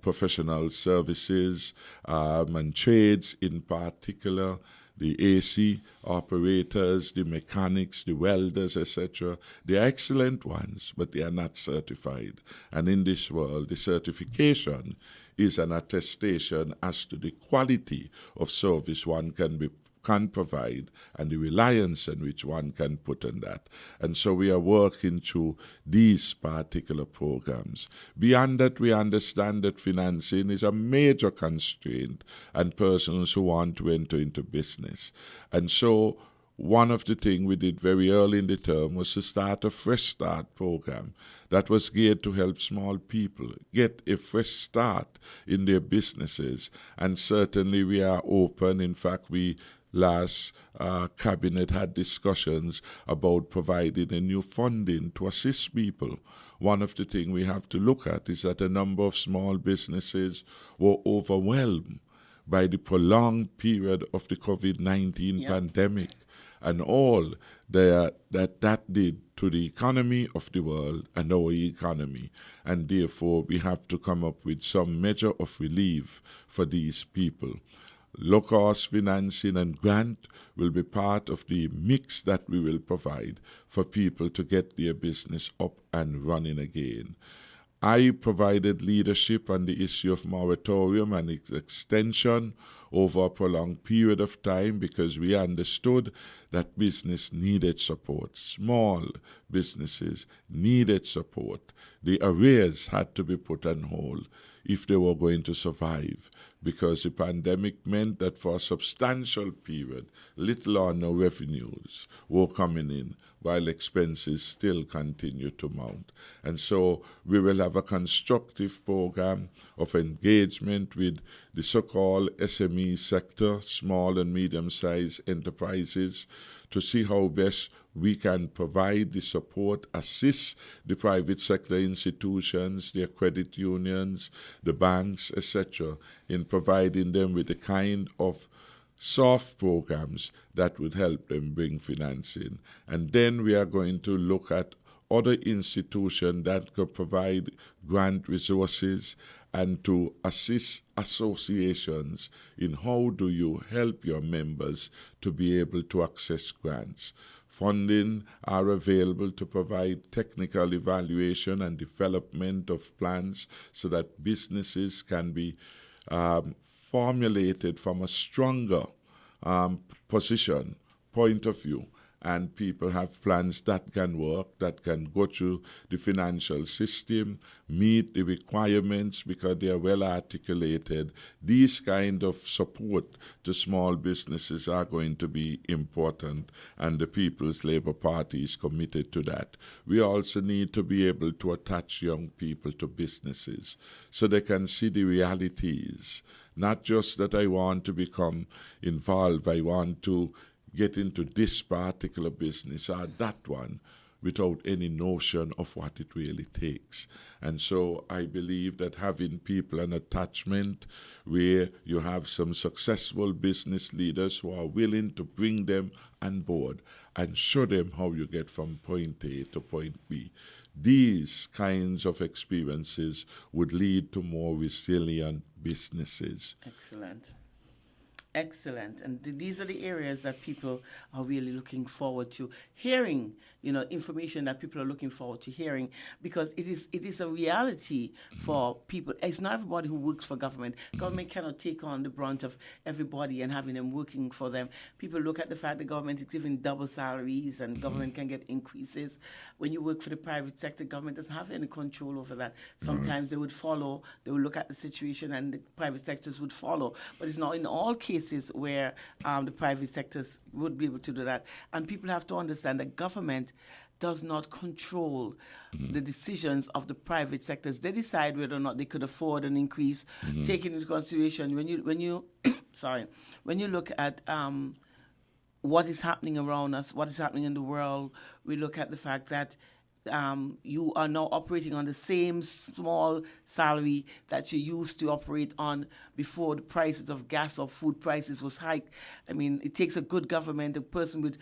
professional services and trades in particular. The AC operators, the mechanics, the welders, etc. They are excellent ones, but they are not certified. And in this world, the certification is an attestation as to the quality of service one can provide and the reliance in which one can put on that. And so we are working through these particular programs. Beyond that, we understand that financing is a major constraint on persons who want to enter into business. And so one of the things we did very early in the term was to start a Fresh Start program that was geared to help small people get a fresh start in their businesses. And certainly we are open. In fact, we last cabinet had discussions about providing a new funding to assist people. One of the things we have to look at is that a number of small businesses were overwhelmed by the prolonged period of the COVID-19 pandemic and all that did to the economy of the world and our economy. And therefore, we have to come up with some measure of relief for these people. Low-cost financing and grant will be part of the mix that we will provide for people to get their business up and running again. I provided leadership on the issue of moratorium and its extension over a prolonged period of time because we understood that business needed support. Small businesses needed support. The arrears had to be put on hold if they were going to survive, because the pandemic meant that for a substantial period, little or no revenues were coming in, while expenses still continue to mount. And so we will have a constructive program of engagement with the so-called SME sector, small and medium-sized enterprises, to see how best we can provide the support, assist the private sector institutions, their credit unions, the banks, etc., in providing them with the kind of soft programs that would help them bring financing. And then we are going to look at other institutions that could provide grant resources and to assist associations in how do you help your members to be able to access grants. Funding are available to provide technical evaluation and development of plans so that businesses can be formulated from a stronger position, point of view, and people have plans that can work, that can go through the financial system, meet the requirements because they are well articulated. These kind of support to small businesses are going to be important, and the People's Labour Party is committed to that. We also need to be able to attach young people to businesses so they can see the realities. Not just that I want to become involved, I want to get into this particular business or that one without any notion of what it really takes. And so I believe that having people an attachment where you have some successful business leaders who are willing to bring them on board and show them how you get from point A to point B. These kinds of experiences would lead to more resilient businesses. Excellent. Excellent. And these are the areas that people are really looking forward to hearing, information that people are looking forward to hearing, because it is a reality for people. It's not everybody who works for government. Government cannot take on the brunt of everybody and having them working for them. People look at the fact that government is giving double salaries and government can get increases. When you work for the private sector, government doesn't have any control over that. Sometimes they would look at the situation and the private sectors would follow. But it's not in all cases where the private sectors would be able to do that. And people have to understand that government does not control the decisions of the private sectors. They decide whether or not they could afford an increase, taking into consideration when you when you look at what is happening around us, what is happening in the world, we look at the fact that you are now operating on the same small salary that you used to operate on before the prices of gas or food prices was hiked. I mean, it takes a good government, a person with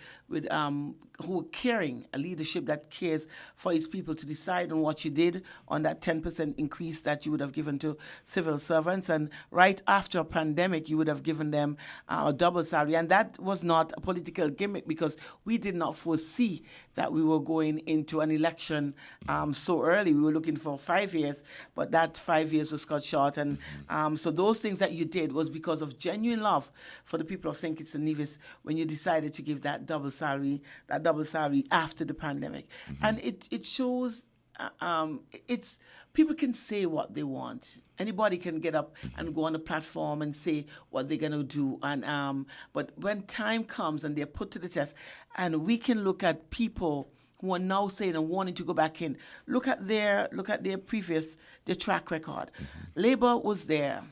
who are caring, a leadership that cares for its people to decide on what you did on that 10% increase that you would have given to civil servants. And right after a pandemic, you would have given them a double salary. And that was not a political gimmick because we did not foresee that we were going into an election so early. We were looking for 5 years, but that 5 years was cut short. And so those things that you did was because of genuine love for the people of St. Kitts and Nevis when you decided to give that double salary after the pandemic. And it shows it's people can say what they want. Anybody can get up and go on a platform and say what they're going to do. And but when time comes and they're put to the test, and we can look at people who are now saying and wanting to go back in, look at their previous track record. Labour was there,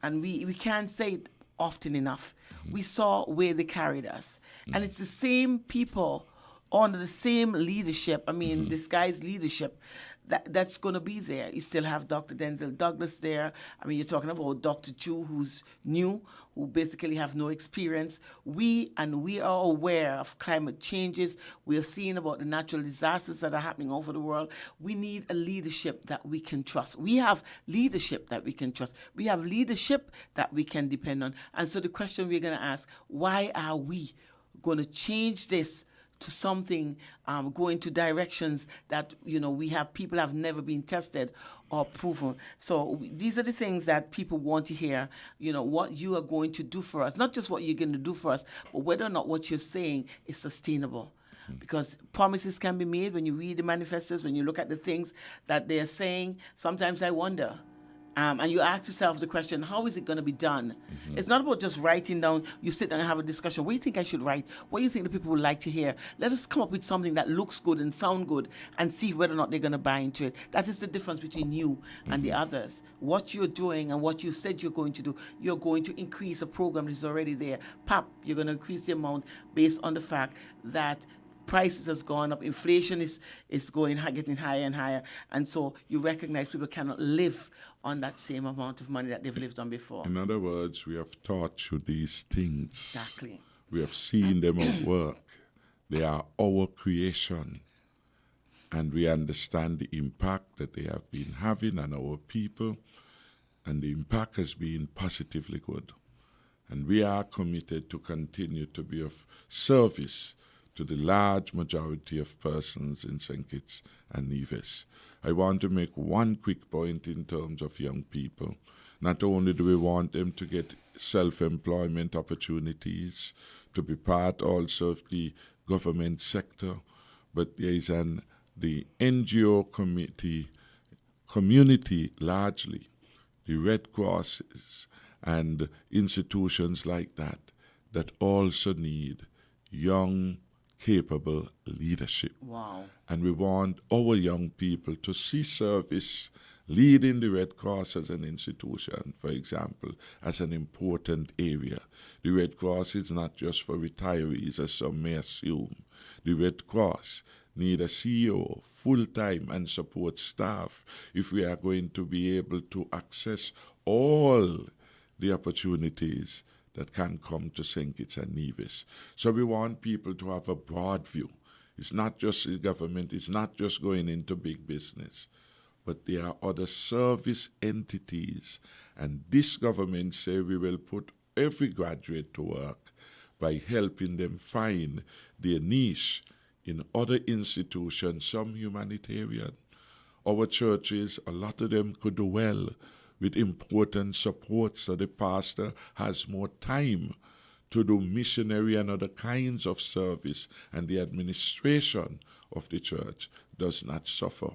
and we can't say it often enough. We saw where they carried us, and it's the same people under the same leadership. I mean, this guy's leadership that's going to be there. You still have Dr. Denzel Douglas there. I mean, you're talking about Dr. Chu, who's new, who basically have no experience. We are aware of climate changes. We are seeing about the natural disasters that are happening over the world. We need a leadership that we can trust. We have leadership that we can trust. We have leadership that we can depend on. And so the question we're going to ask, why are we going to change this to something, going to directions that, people have never been tested or proven. So these are the things that people want to hear, what you are going to do for us, not just what you're going to do for us, but whether or not what you're saying is sustainable. Because promises can be made when you read the manifestos, when you look at the things that they're saying. Sometimes I wonder, and you ask yourself the question, how is it going to be done? It's not about just writing down. You sit down and have a discussion. What do you think I should write? What do you think the people would like to hear? Let us come up with something that looks good and sound good and see whether or not they're going to buy into it. That is the difference between you and the others. What you're doing and what you said you're going to do, you're going to increase a program that is already there. You're going to increase the amount based on the fact that prices has gone up, inflation is getting higher and higher, and so you recognize people cannot live on that same amount of money that they've lived on before. In other words, we have taught you these things. Exactly. We have seen them at work. They are our creation. and we understand the impact that they have been having on our people, and the impact has been positively good. And we are committed to continue to be of service to the large majority of persons in St. Kitts and Nevis. I want to make one quick point in terms of young people. Not only do we want them to get self-employment opportunities, to be part also of the government sector, but there is the NGO community largely, the Red Crosses and institutions like that also need young, capable leadership. Wow. And we want our young people to see service, leading the Red Cross as an institution, for example, as an important area. The Red Cross is not just for retirees, as some may assume. The Red Cross need a CEO, full-time, and support staff if we are going to be able to access all the opportunities that can come to St. Kitts and Nevis. So we want people to have a broad view. It's not just the government, it's not just going into big business, but there are other service entities. And this government say we will put every graduate to work by helping them find their niche in other institutions, some humanitarian. Our churches, a lot of them could do well with important support, so the pastor has more time to do missionary and other kinds of service, and the administration of the church does not suffer.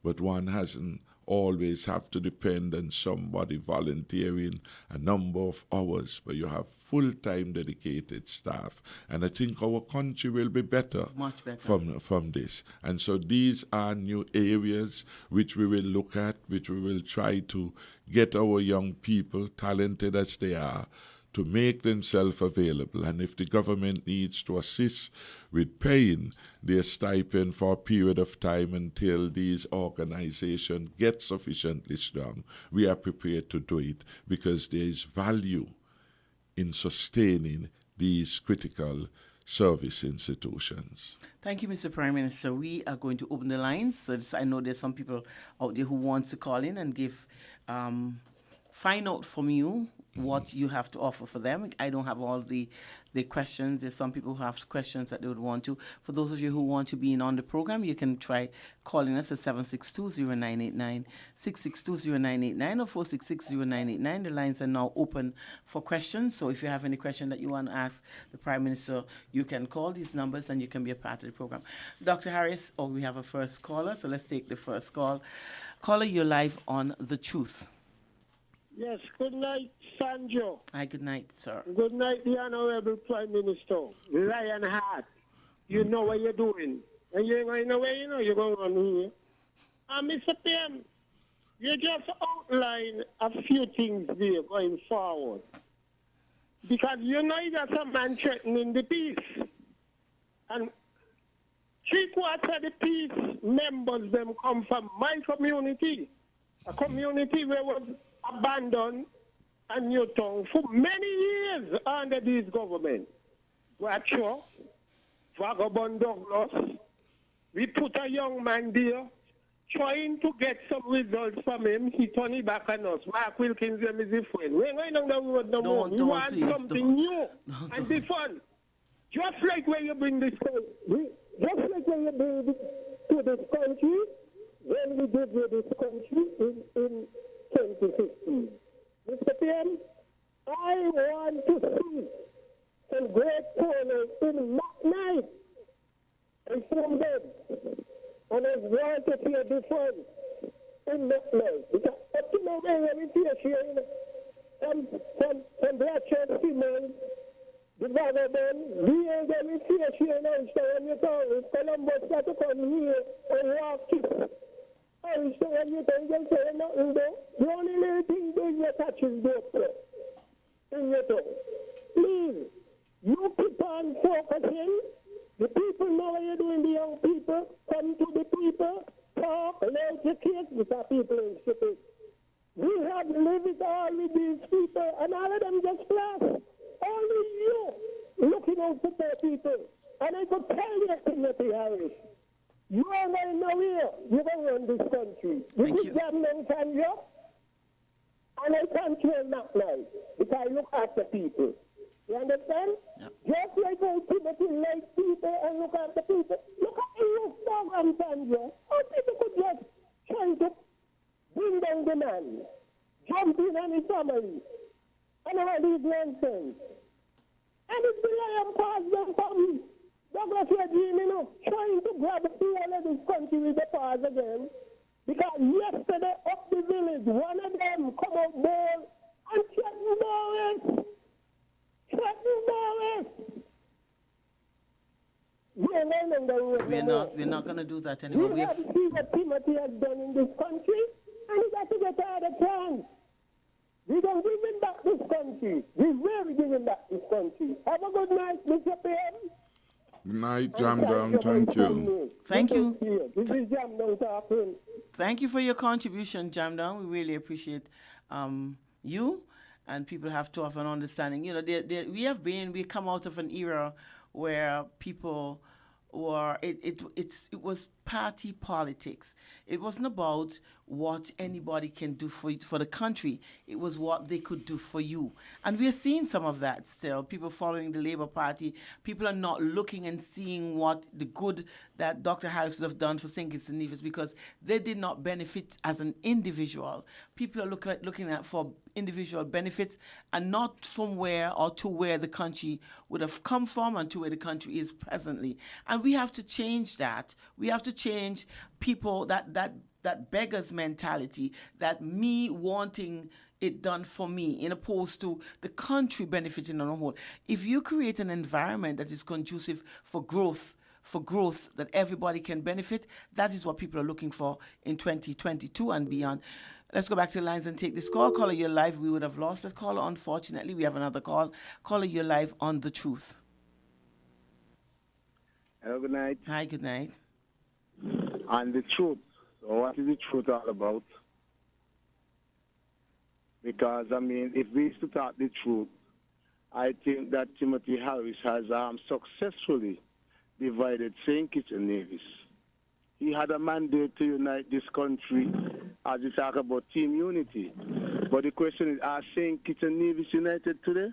But one hasn't always have to depend on somebody volunteering a number of hours, but you have full-time dedicated staff. And I think our country will be better, Much better. from this. And so these are new areas which we will look at, which we will try to get our young people, talented as they are, to make themselves available. And if the government needs to assist with paying their stipend for a period of time until these organizations get sufficiently strong, we are prepared to do it, because there is value in sustaining these critical service institutions. Thank you, Mr. Prime Minister. We are going to open the lines. So I know there's some people out there who want to call in and find out from you what you have to offer for them. I don't have all the questions. There's some people who have questions that they would want to. For those of you who want to be in on the program, you can try calling us at 762-0989, 662-0989, or 466-0989. The lines are now open for questions. So if you have any question that you want to ask the Prime Minister, you can call these numbers and you can be a part of the program. Dr. Harris, we have a first caller, so let's take the first call. Caller, you're live on The Truth. Yes, good night, Sanjo. Hi, good night, sir. Good night, the Honorable Prime Minister. Lionheart, you know what you're doing. And you ain't going nowhere, you know you're going on here. Mr. PM, you just outline a few things there going forward. Because you know there's a man threatening the peace. And 3/4 of the peace members, them come from my community. A community where was abandoned and Newtown for many years under this government. Bradshaw, Vagabond Douglas, we put a young man there trying to get some results from him. He turned it back on us. Mark Wilkins is his friend. We're going down the road no more. We want something new and be fun. Just like when you bring this country, just like when you bring this to this country, when we did with this country in 2015. Mr. PM, I want to see some great corners in night and from them. And I want to see a difference in that night. Because up to now, when we hear from black church females, the vagabond, we ain't going to see here now, when you call Columbus got to come here and walk it. I say you can say nothing there. The only little thing is your touches there in your tongue. Please, you keep on focusing. The people know what you're doing, the young people. Come to the people, talk, let your kids, because people in stupid. We have lived it all with these people, and all of them just flash. Only you looking out for their people. And I could tell you, Timothy Harris, you ain't going Tanja. And I control that now because I look after people. You understand? Yep. Just like how Timothy likes people and look after people. Look at the youth program, Tanja. How people could just try to bring down the man, jump in on his family, and all these nonsense. And it's the lion pass them from Douglas regime, you know, trying to grab the whole of this country with the paws again. Because yesterday up the village, one of them come out there and threatened Boris. Threatened Boris. We're not going to do that anymore. We have to see what Timothy has done in this country, and he got to get another chance. We don't give him back this country. We will give him back this country. Have a good night, Mr. PM. Good night, Jam Down. Thank you. Thank you. This is Jam Down talking. Thank you for your contribution, Jam Down. We really appreciate you, and people have to have an understanding. You know, we come out of an era where people were it was party politics. It wasn't about what anybody can do for the country. It was what they could do for you. And we're seeing some of that still. People following the Labour Party. People are not looking and seeing what the good that Dr. Harris would have done for St. Kitts and Nevis because they did not benefit as an individual. People are looking at for individual benefits and not from where or to where the country would have come from and to where the country is presently. And we have to change that. We have to change people that beggar's mentality, that me wanting it done for me, in opposed to the country benefiting on a whole. If you create an environment that is conducive for growth, that everybody can benefit, that is what people are looking for in 2022 and beyond. Let's go back to the lines and take this call. Caller, you're live. We would have lost that caller. Unfortunately, we have another call. Caller, you're live on The Truth. Hello, good night. Hi, good night. And the truth. So what is the truth all about? Because, I mean, if we used to talk the truth, I think that Timothy Harris has successfully divided St. Kitts and Nevis. He had a mandate to unite this country as we talk about team unity. But the question is, are St. Kitts and Nevis united today?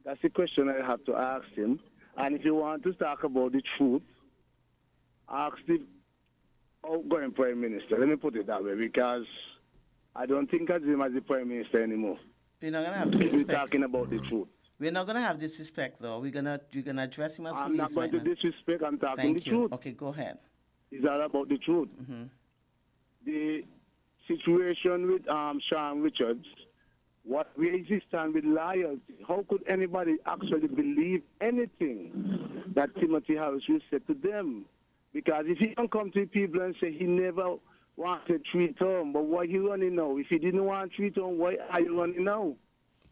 That's the question I have to ask him. And if you want to talk about the truth, ask the outgoing Prime Minister. Let me put it that way, because I don't think of him as the Prime Minister anymore. We're not gonna have disrespect. We're talking about the truth. We're not gonna have disrespect, though. We're gonna address him as I'm not going to disrespect. I'm talking Thank the you. truth. Okay, go ahead. It's all about the truth. Mm-hmm. The situation with Sean Richards, what we stand with loyalty. How could anybody actually believe anything that Timothy Harris will say to them? Because if he don't come to people and say he never wanted 3 term, but why you running now? If he didn't want 3 term, why are you running now?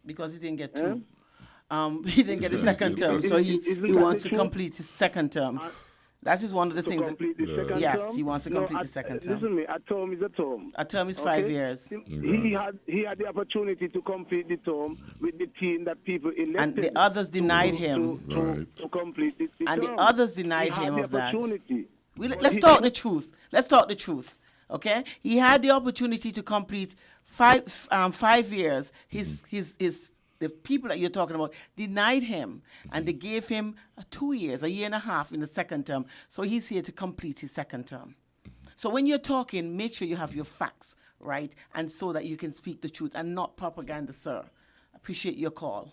Because he didn't get 2. He didn't get a second term, so he wants to complete his second term. That is one of the things. Yes, he wants to complete the second term. Listen to me. A term is a term. A term is 5 years. He had the opportunity to complete the term with the team that people elected. And the others denied him. To complete the term. And the others denied him of that. Opportunity. Let's talk the truth. Let's talk the truth. Okay? He had the opportunity to complete 5 years. The people that you're talking about denied him, and they gave him 2 years, 1.5 years in the second term. So he's here to complete his second term. So when you're talking, make sure you have your facts right, and so that you can speak the truth and not propaganda, sir. Appreciate your call.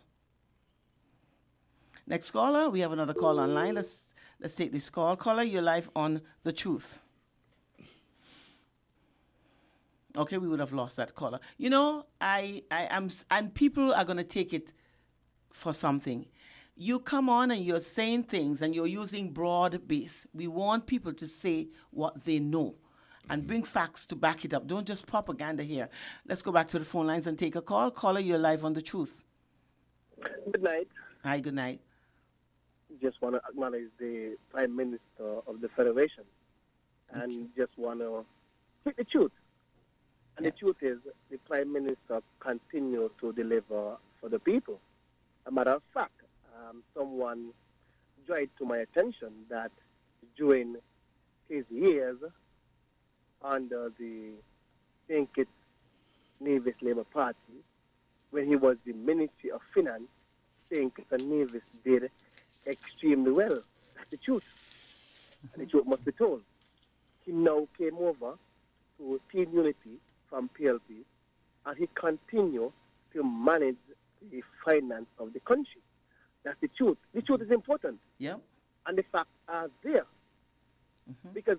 Next caller, we have another call online. Let's take this call. Caller, you're live on The Truth. Okay, we would have lost that caller. You know, I am, and people are going to take it for something. You come on and you're saying things and you're using broad base. We want people to say what they know and bring facts to back it up. Don't just propaganda here. Let's go back to the phone lines and take a call. Caller, you're live on The Truth. Good night. Hi, good night. Just want to acknowledge the Prime Minister of the Federation and just want to speak the truth. And the truth is, the Prime Minister continues to deliver for the people. A matter of fact, someone drew it to my attention that during his years under the St. Kitts Nevis Labour Party, when he was the Ministry of Finance, St. Kitts and Nevis did extremely well. That's the truth. And the truth must be told. He now came over to Team Unity from PLP, and he continued to manage the finance of the country. That's the truth. The truth is important. Yep. And the facts are there. Because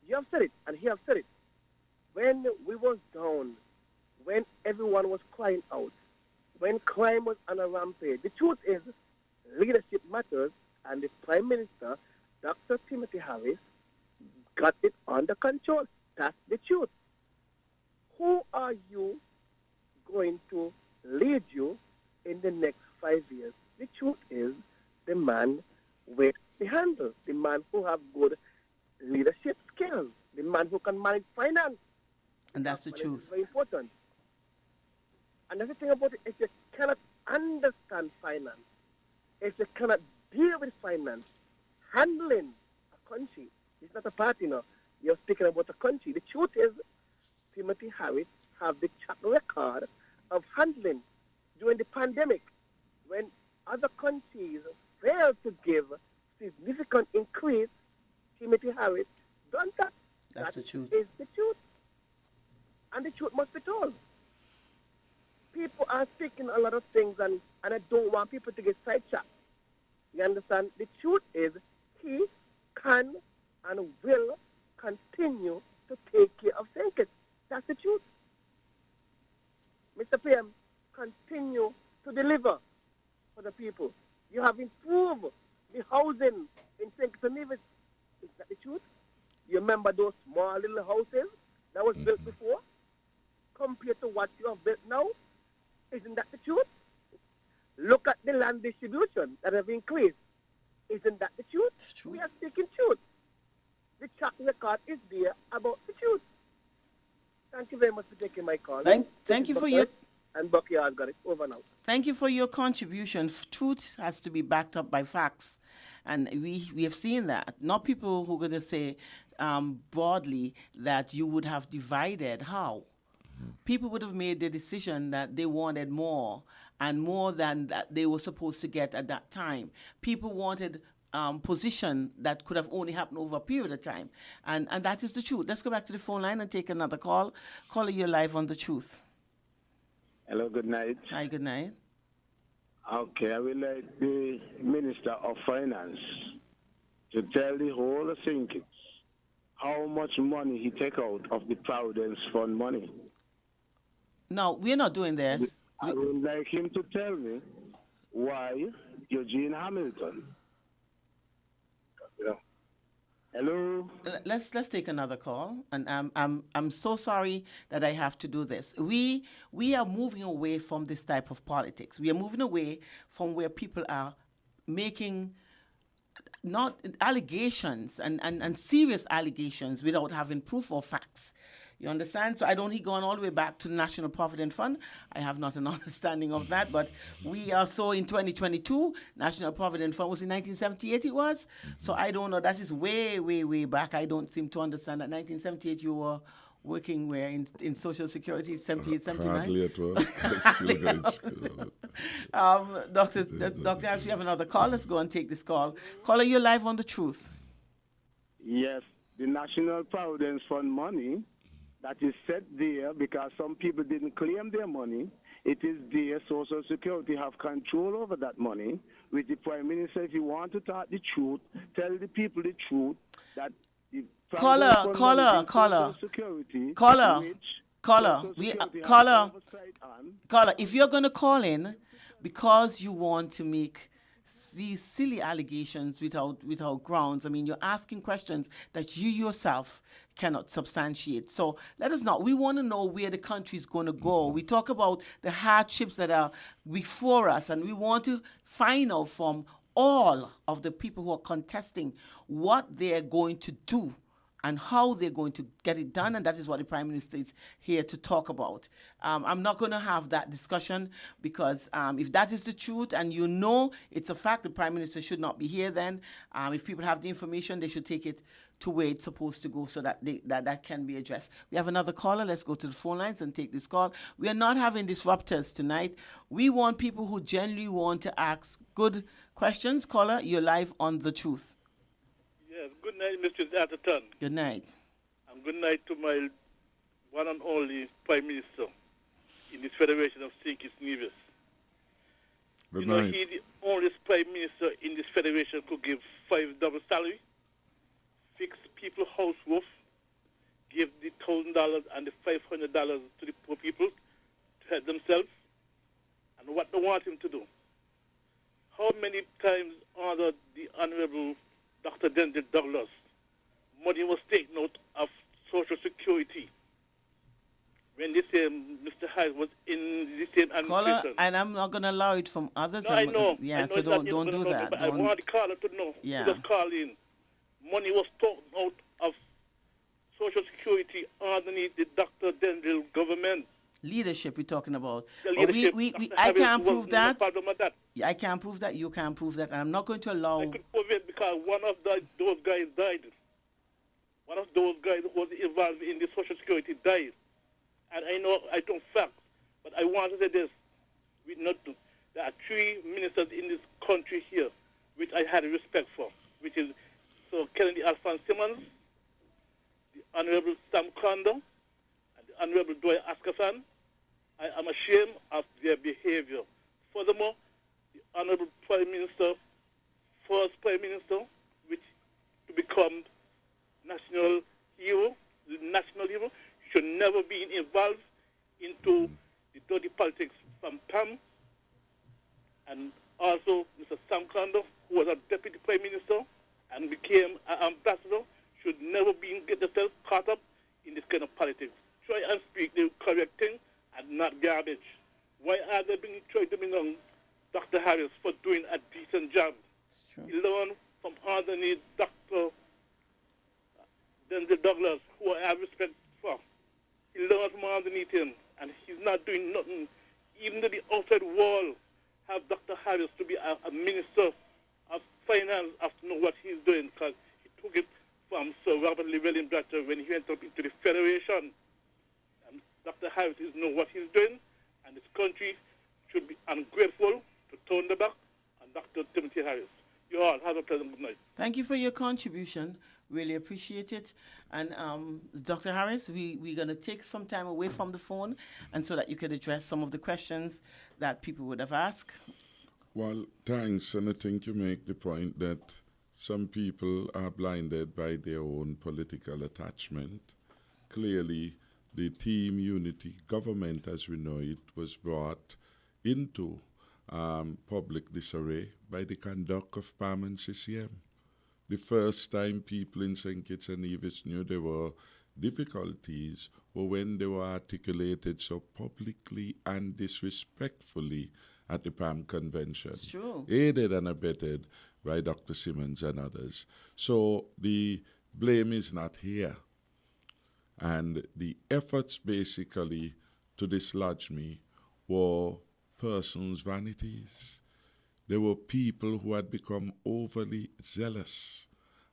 you have said it, and he have said it. When we was down, when everyone was crying out, when crime was on a rampage, the truth is leadership matters, and the Prime Minister, Dr. Timothy Harris, got it under control. That's the truth. Who are you going to lead you in the next 5 years? The truth is the man with the handle, the man who have good leadership skills, the man who can manage finance. And that's the Finance truth. is very important. And the thing about it, if you cannot understand finance, if you cannot deal with finance, handling a country, it's not a party now. You're speaking about a country. The truth is, Timothy Harris have the track record of handling during the pandemic when other countries failed to give significant increase. Timothy Harris done that. That's the truth. Is the truth. And the truth must be told. People are speaking a lot of things, and I don't want people to get sidetracked. You understand? The truth is he can and will continue to take care of St. Kitts. That's the truth. Mr. PM, continue to deliver for the people. You have improved the housing in St. Kitts and Nevis. Is that the truth? You remember those small little houses that was built before compared to what you have built now? Isn't that the truth? Look at the land distribution that have increased. Isn't that the truth? It's true. We are speaking truth. The track record is there about the truth. Thank you very much for taking my call. Thank you for your And Bucky has got it over now. Thank you for your contribution. Truth has to be backed up by facts. And we have seen that. Not people who are going to say broadly that you would have divided. How? People would have made the decision that they wanted more and more than that they were supposed to get at that time. People wanted position that could have only happened over a period of time. And that is the truth. Let's go back to the phone line and take another call. Caller, you're live on The Truth. Hello, good night. Hi, good night. Okay, I would like the Minister of Finance to tell the whole of St. Kitts how much money he take out of the Providence Fund money. No, we're not doing this. I would like him to tell me why Eugene Hamilton. Yeah. Hello. Let's take another call, and I'm so sorry that I have to do this. We are moving away from this type of politics. We are moving away from where people are making not allegations and serious allegations without having proof or facts. You understand? So I don't need going all the way back to the National Provident Fund. I have not an understanding of that, but we are so in 2022. National Provident Fund was in 1978 it was. So I don't know. That is way, way, way back. I don't seem to understand that 1978 you were working where in Social Security, 78, 79? Hardly at all. Still going to school. Dr. Harris, we have another call. Let's go and take this call. Caller, you're live on The Truth. Yes, the National Providence Fund money that is set there because some people didn't claim their money. It is there. Social Security have control over that money. With the Prime Minister, if you want to talk the truth, tell the people the truth that the Caller, if you're going to call in because you want to make these silly allegations without grounds, I mean, you're asking questions that you yourself cannot substantiate. So let us know. We want to know where the country is going to go. We talk about the hardships that are before us, and we want to find out from all of the people who are contesting what they're going to do and how they're going to get it done, and that is what the Prime Minister is here to talk about. I'm not going to have that discussion because if that is the truth and you know it's a fact, the Prime Minister should not be here then. If people have the information, they should take it to where it's supposed to go so that that can be addressed. We have another caller. Let's go to the phone lines and take this call. We are not having disruptors tonight. We want people who genuinely want to ask good questions. Caller, you're live on The Truth. Yes, good night, Mr. Atherton. Good night. And good night to my one and only Prime Minister in this Federation of St. Kitts and Nevis. Good You know, night. he the only Prime Minister in this Federation could give 5 double salary, fix people house roof, give the $1,000 and the $500 to the poor people to help themselves, and what they want him to do. How many times under the Honorable Dr. Denzel Douglas, money was taken out of Social Security when the same Mr. Hyde was in the same Caller, administration? and I'm not going to allow it from others. No, I know. Yeah, I know so it's not don't do even that. But I want the caller to know. Yeah. Who just call in. Money was taken out of Social Security underneath the Dr. Denzel government. Leadership we're talking about. The But leadership, I Dr. can't Harris prove was no that. problem with that. Yeah, I can't prove that. You can't prove that. I'm not going to allow. I could prove it because one of those guys died. One of those guys who was involved in the Social Security died. And I know I don't fact, but I want to say this. There are 3 ministers in this country here which I had respect for, which is Kennedy Alphonse Simmons, the Honorable Sam Kondo, and the Honorable Doyle Askafan. I am ashamed of their behavior. Furthermore, the Honorable Prime Minister, first Prime Minister, which to become national hero, should never be involved into the dirty politics from PAM. And also Mr. Sam Kondo, who was a Deputy Prime Minister and became an ambassador, should never get themselves caught up in this kind of politics. Try and speak the correct thing and not garbage. Why are they trying to bring on Dr. Harris for doing a decent job? He learned from underneath Dr. Denzel Douglas, who I have respect for. He learned from underneath him, and he's not doing nothing. Even though the outside world have Dr. Harris to be a minister of finance, have to know what he's doing, because he took it from Sir Robert Llewellyn Blatter when he went up into the Federation. And Dr. Harris is know what he's doing, and this country should be ungrateful to turn the back on Dr. Timothy Harris. You all have a pleasant good night. Thank you for your contribution. Really appreciate it. And Dr. Harris, we're going to take some time away from the phone and so that you could address some of the questions that people would have asked. Well, thanks. And I think you make the point that some people are blinded by their own political attachment. Clearly, the team unity government, as we know it, was brought into public disarray by the conduct of PAM and CCM. The first time people in St. Kitts and Nevis knew there were difficulties were when they were articulated so publicly and disrespectfully at the PAM convention. It's true. Aided and abetted by Dr. Simmons and others. So the blame is not here. And the efforts basically to dislodge me were persons' vanities. There were people who had become overly zealous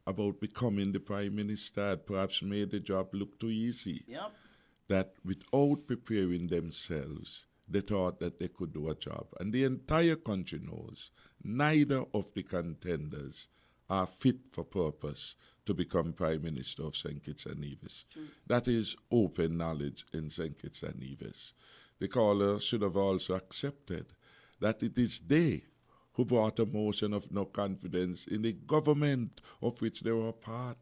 about becoming the Prime Minister, had perhaps made the job look too easy. Yep. That without preparing themselves, they thought that they could do a job. And the entire country knows neither of the contenders are fit for purpose to become Prime Minister of St. Kitts and Nevis. True. That is open knowledge in St. Kitts and Nevis. The caller should have also accepted that it is they who brought a motion of no confidence in the government of which they were a part,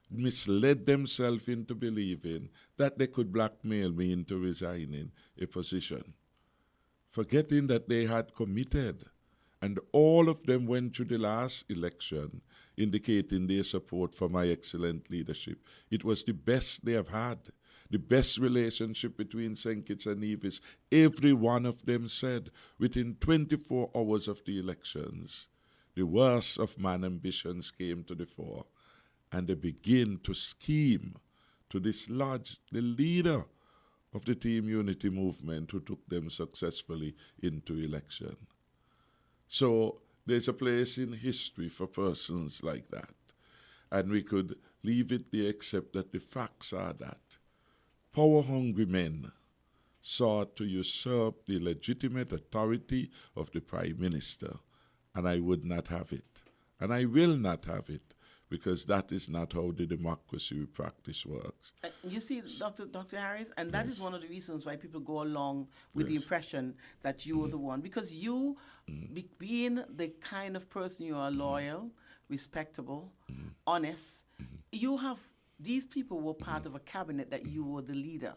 misled themselves into believing that they could blackmail me into resigning a position, forgetting that they had committed. And all of them went through the last election indicating their support for my excellent leadership. It was the best they have had, the best relationship between St. Kitts and Nevis. Every one of them said within 24 hours of the elections, the worst of man ambitions came to the fore. and they begin to scheme to dislodge the leader of the Team Unity movement who took them successfully into election. So there's a place in history for persons like that. And we could leave it there except that the facts are that power-hungry men sought to usurp the legitimate authority of the Prime Minister, and I would not have it. And I will not have it, because that is not how the democracy we practice works. You see, Dr. Harris, and that is one of the reasons why people go along with the impression that you are the one. Because you, being the kind of person you are, loyal, respectable, honest, you have, these people were part of a cabinet that you were the leader.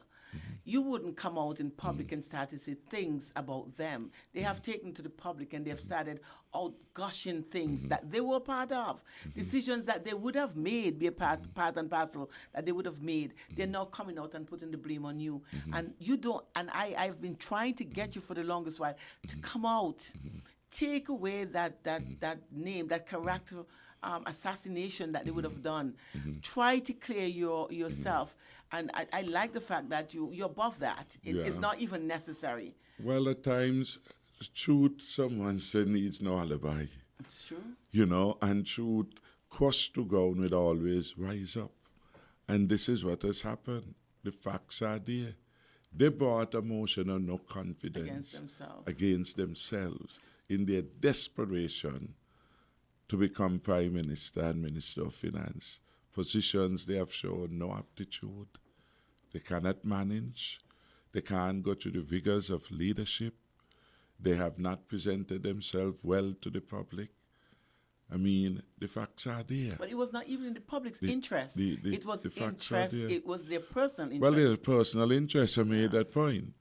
You wouldn't come out in public and start to say things about them. They have taken to the public and they have started out gushing things that they were part of. Decisions that they would have made, be a part and parcel that they would have made. They're now coming out and putting the blame on you. And you don't, and I've been trying to get you for the longest while to come out, take away that name, that character assassination that they would have done. Try to clear yourself. And I like the fact that you're above that. It's not even necessary. Well, at times, truth, someone said, needs no alibi. It's true. You know, and truth, crushed to ground, will always rise up. And this is what has happened. The facts are there. They brought a motion of no confidence against themselves in their desperation to become Prime Minister and Minister of Finance. Positions they have shown no aptitude. They cannot manage. They can't go through the vigors of leadership. They have not presented themselves well to the public. I mean, the facts are there. But it was not even in the public's interest. It was interest. It was their personal interest. Well, their personal interest. I made that point.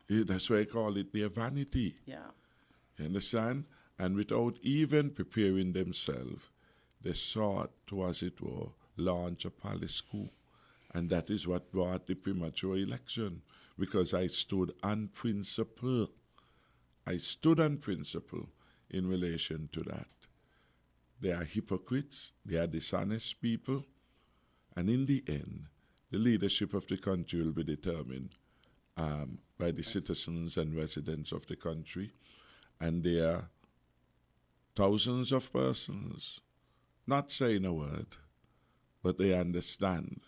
That's why I call it their vanity. Yeah. You understand? And without even preparing themselves, they sought to, as it were, launch a palace coup. And that is what brought the premature election, because I stood on principle. I stood on principle in relation to that. They are hypocrites, they are dishonest people, and in the end, the leadership of the country will be determined by the citizens and residents of the country. And there are thousands of persons not saying a word, but they understand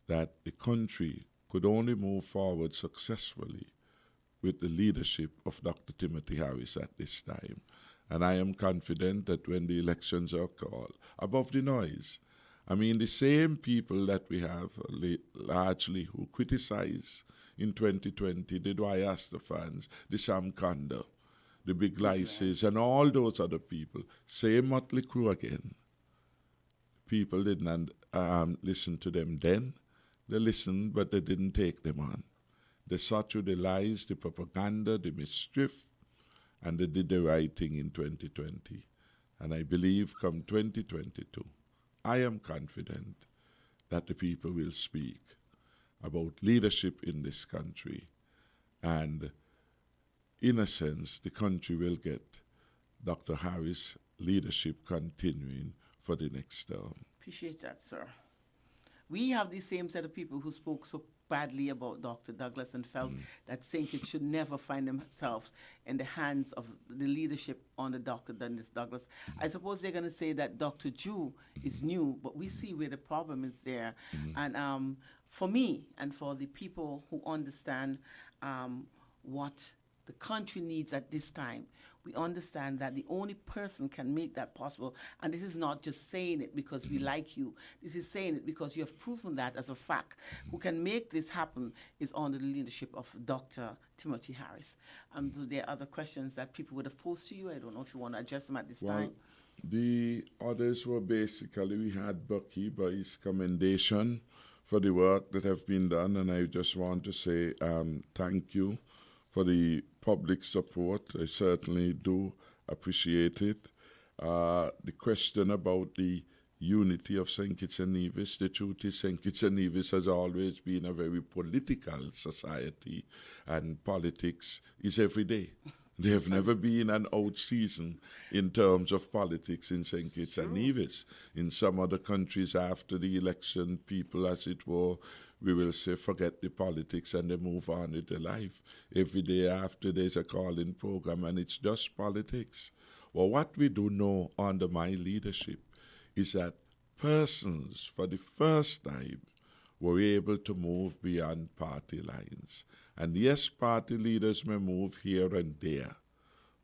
that the country could only move forward successfully with the leadership of Dr. Timothy Harris at this time. And I am confident that when the elections are called, above the noise, I mean, the same people that we have largely who criticize in 2020, the Dwyer Stephans, the Sam Conda, the Big Lyses, and all those other people, same motley crew again. People did not listen to them then. They listened, but they didn't take them on. They saw through the lies, the propaganda, the mischief, and they did the right thing in 2020. And I believe come 2022, I am confident that the people will speak about leadership in this country. And in a sense, the country will get Dr. Harris' leadership continuing for the next term. Appreciate that, sir. We have the same set of people who spoke so badly about Dr. Douglas and felt that St. Kitts should never find themselves in the hands of the leadership under Dr. Douglas. I suppose they're going to say that Dr. Jew is new, but we see where the problem is there. And for me and for the people who understand what the country needs at this time, we understand that the only person can make that possible, and this is not just saying it because we like you, this is saying it because you have proven that as a fact, who can make this happen is under the leadership of Dr. Timothy Harris. There are other questions that people would have posed to you. I don't know if you want to address them at this time. The others were basically, we had Bucky by his commendation for the work that have been done, and I just want to say thank you for the public support. I certainly do appreciate it. The question about the unity of St. Kitts and Nevis, the truth is St. Kitts and Nevis has always been a very political society, and politics is every day. There have never been an out season in terms of politics in St. Kitts and Nevis. In some other countries, after the election, people, as it were, we will say, forget the politics and they move on with their life. Every day after, there's a call-in program, and it's just politics. Well, what we do know under my leadership is that persons, for the first time, were able to move beyond party lines. And yes, party leaders may move here and there,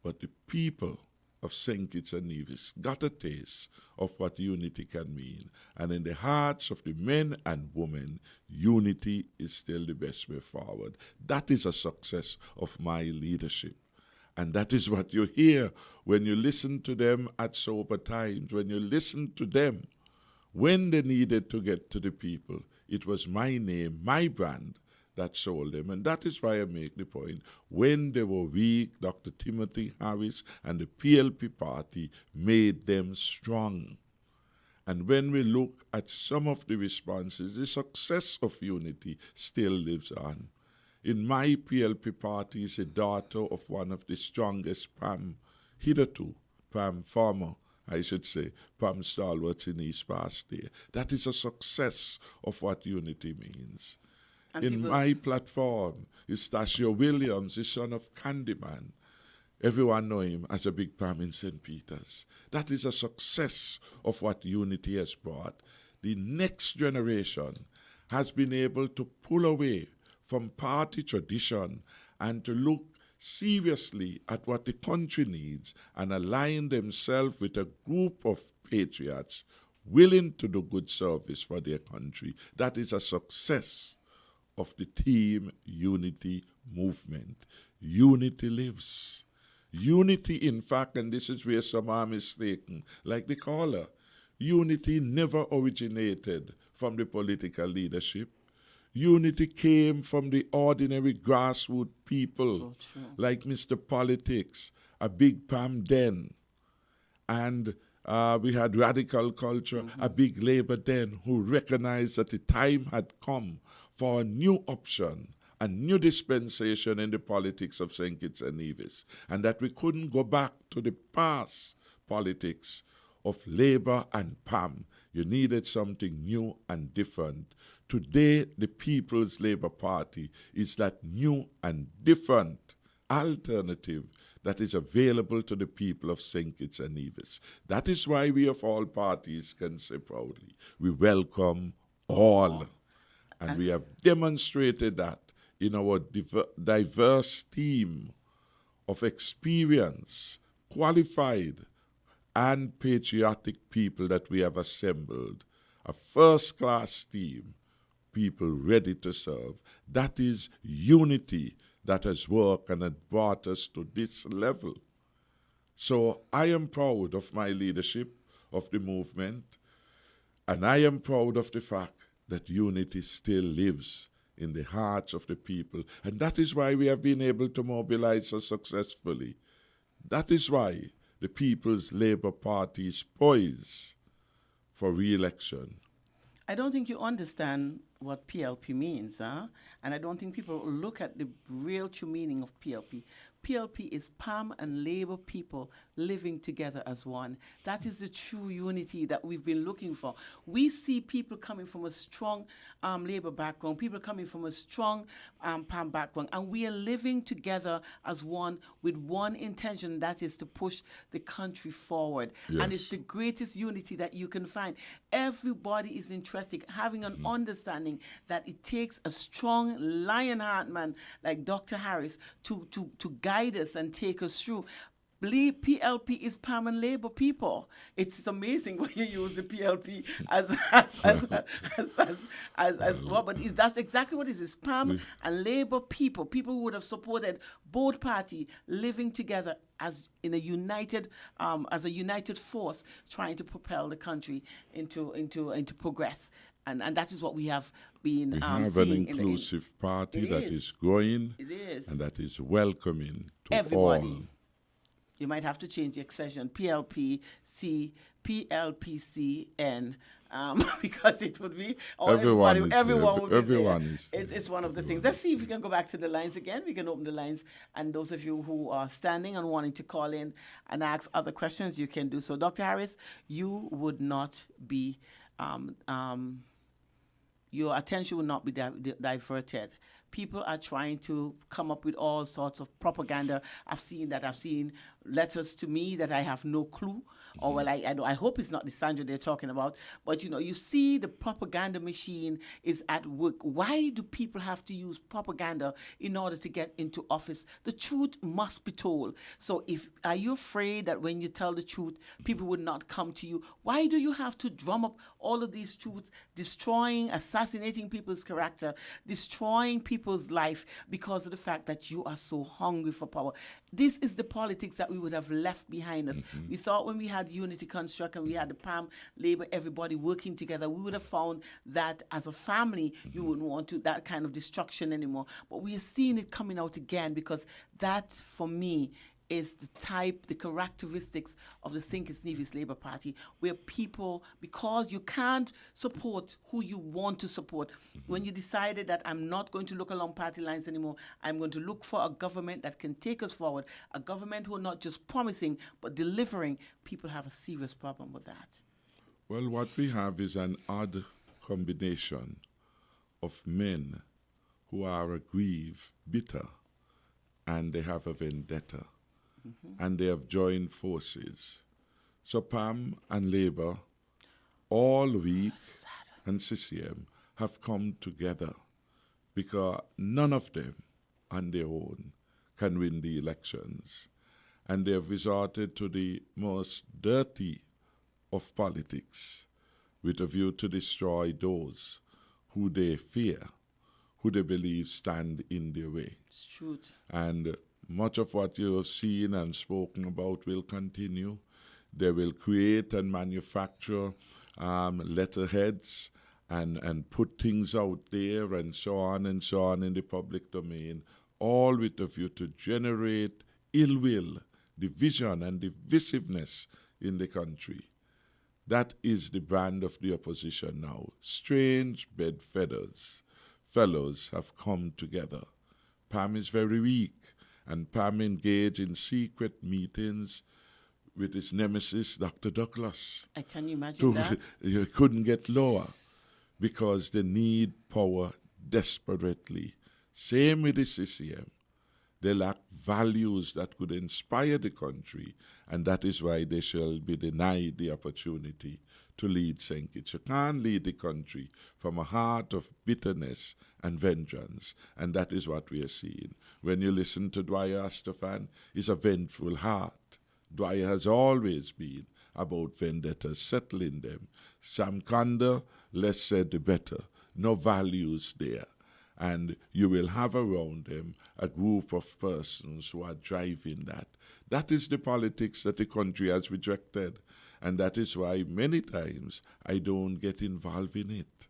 but the people of St. Kitts and Nevis got a taste of what unity can mean. And in the hearts of the men and women, unity is still the best way forward. That is a success of my leadership. And that is what you hear when you listen to them at sober times, when you listen to them when they needed to get to the people. It was my name, my brand, that sold them. And that is why I make the point. When they were weak, Dr. Timothy Harris and the PLP party made them strong. And when we look at some of the responses, the success of unity still lives on. In my PLP party is a daughter of one of the strongest PAM hitherto, PAM former, I should say, PAM stalwarts in East Pasteur. That is a success of what unity means. And in my platform is Tasio Williams, the son of Candyman. Everyone know him as a big PAM in St. Peter's. That is a success of what unity has brought. The next generation has been able to pull away from party tradition and to look seriously at what the country needs and align themselves with a group of patriots willing to do good service for their country. That is a success of the Team Unity movement. Unity lives. Unity, in fact, and this is where some are mistaken, like the caller, unity never originated from the political leadership. Unity came from the ordinary grassroots people, like Mr. Politics, a big PAM den, and we had radical culture, a big labor den, who recognized that the time had come for a new option, a new dispensation in the politics of St. Kitts and Nevis, and that we couldn't go back to the past politics of labor and PAM. You needed something new and different. Today, the People's Labour Party is that new and different alternative that is available to the people of St. Kitts and Nevis. That is why we of all parties can say proudly, we welcome all. And we have demonstrated that in our diverse team of experience, qualified and patriotic people that we have assembled, a first-class team, people ready to serve. That is unity that has worked and has brought us to this level. So I am proud of my leadership of the movement, and I am proud of the fact that unity still lives in the hearts of the people. And that is why we have been able to mobilize so successfully. That is why the People's Labour Party is poised for re-election. I don't think you understand what PLP means, huh? And I don't think people look at the real true meaning of PLP. PLP is PAM and Labour people living together as one. That is the true unity that we've been looking for. We see people coming from a strong Labour background, people coming from a strong PAM background, and we are living together as one with one intention, that is to push the country forward. Yes. And it's the greatest unity that you can find. Everybody is interested, having an understanding that it takes a strong lionheart man like Dr. Harris to guide us and take us through. PLP is PAM and Labour people. It's amazing when you use the PLP as well, but that's exactly what it is. It's PAM and Labour people who would have supported both parties living together as in a united force, trying to propel the country into progress. And that is what we have been we have seeing an inclusive party that is growing and that is welcoming to everybody. all. You might have to change the extension PLPC, PLPCN, because it would be Everyone is everyone would be everyone there. is It's one of the things. everyone Let's is see if we can go back to the lines again. We can open the lines, and those of you who are standing and wanting to call in and ask other questions, you can do so. Dr. Harris, you would not be, your attention will not be diverted. People are trying to come up with all sorts of propaganda. I've seen letters to me that I have no clue. Or well, I hope it's not the Sandra they're talking about. But you see the propaganda machine is at work. Why do people have to use propaganda in order to get into office? The truth must be told. So are you afraid that when you tell the truth, people would not come to you? Why do you have to drum up all of these truths, destroying, assassinating people's character, destroying people's life because of the fact that you are so hungry for power? This is the politics that we would have left behind us. We thought when we had Unity Construct and we had the PAM, Labour, everybody working together, we would have found that as a family, you wouldn't want that kind of destruction anymore. But we are seeing it coming out again, because that, for me, is the characteristics of the St. Kitts Nevis Labour Party, where people, because you can't support who you want to support, when you decided that I'm not going to look along party lines anymore, I'm going to look for a government that can take us forward, a government who are not just promising, but delivering, people have a serious problem with that. Well, what we have is an odd combination of men who are aggrieved, bitter, and they have a vendetta. And they have joined forces. So PAM and Labour, all week, and CCM have come together because none of them on their own can win the elections. And they have resorted to the most dirty of politics with a view to destroy those who they fear, who they believe stand in their way. It's true. And much of what you have seen and spoken about will continue. They will create and manufacture letterheads and put things out there and so on in the public domain, all with a view to generate ill will, division, and divisiveness in the country. That is the brand of the opposition now. Strange bedfellows have come together. PAM is very weak. And PAM engaged in secret meetings with his nemesis, Dr. Douglas. Can you imagine that? You couldn't get lower because they need power desperately. Same with the CCM. They lack values that could inspire the country, and that is why they shall be denied the opportunity to lead St. Kitts. You can't lead the country from a heart of bitterness and vengeance, and that is what we are seeing. When you listen to Dwyer Astafan, it's a vengeful heart. Dwyer has always been about vendettas, settling them. Sam Kanda, less said the better. No values there. And you will have around them a group of persons who are driving that. That is the politics that the country has rejected. And that is why many times I don't get involved in it,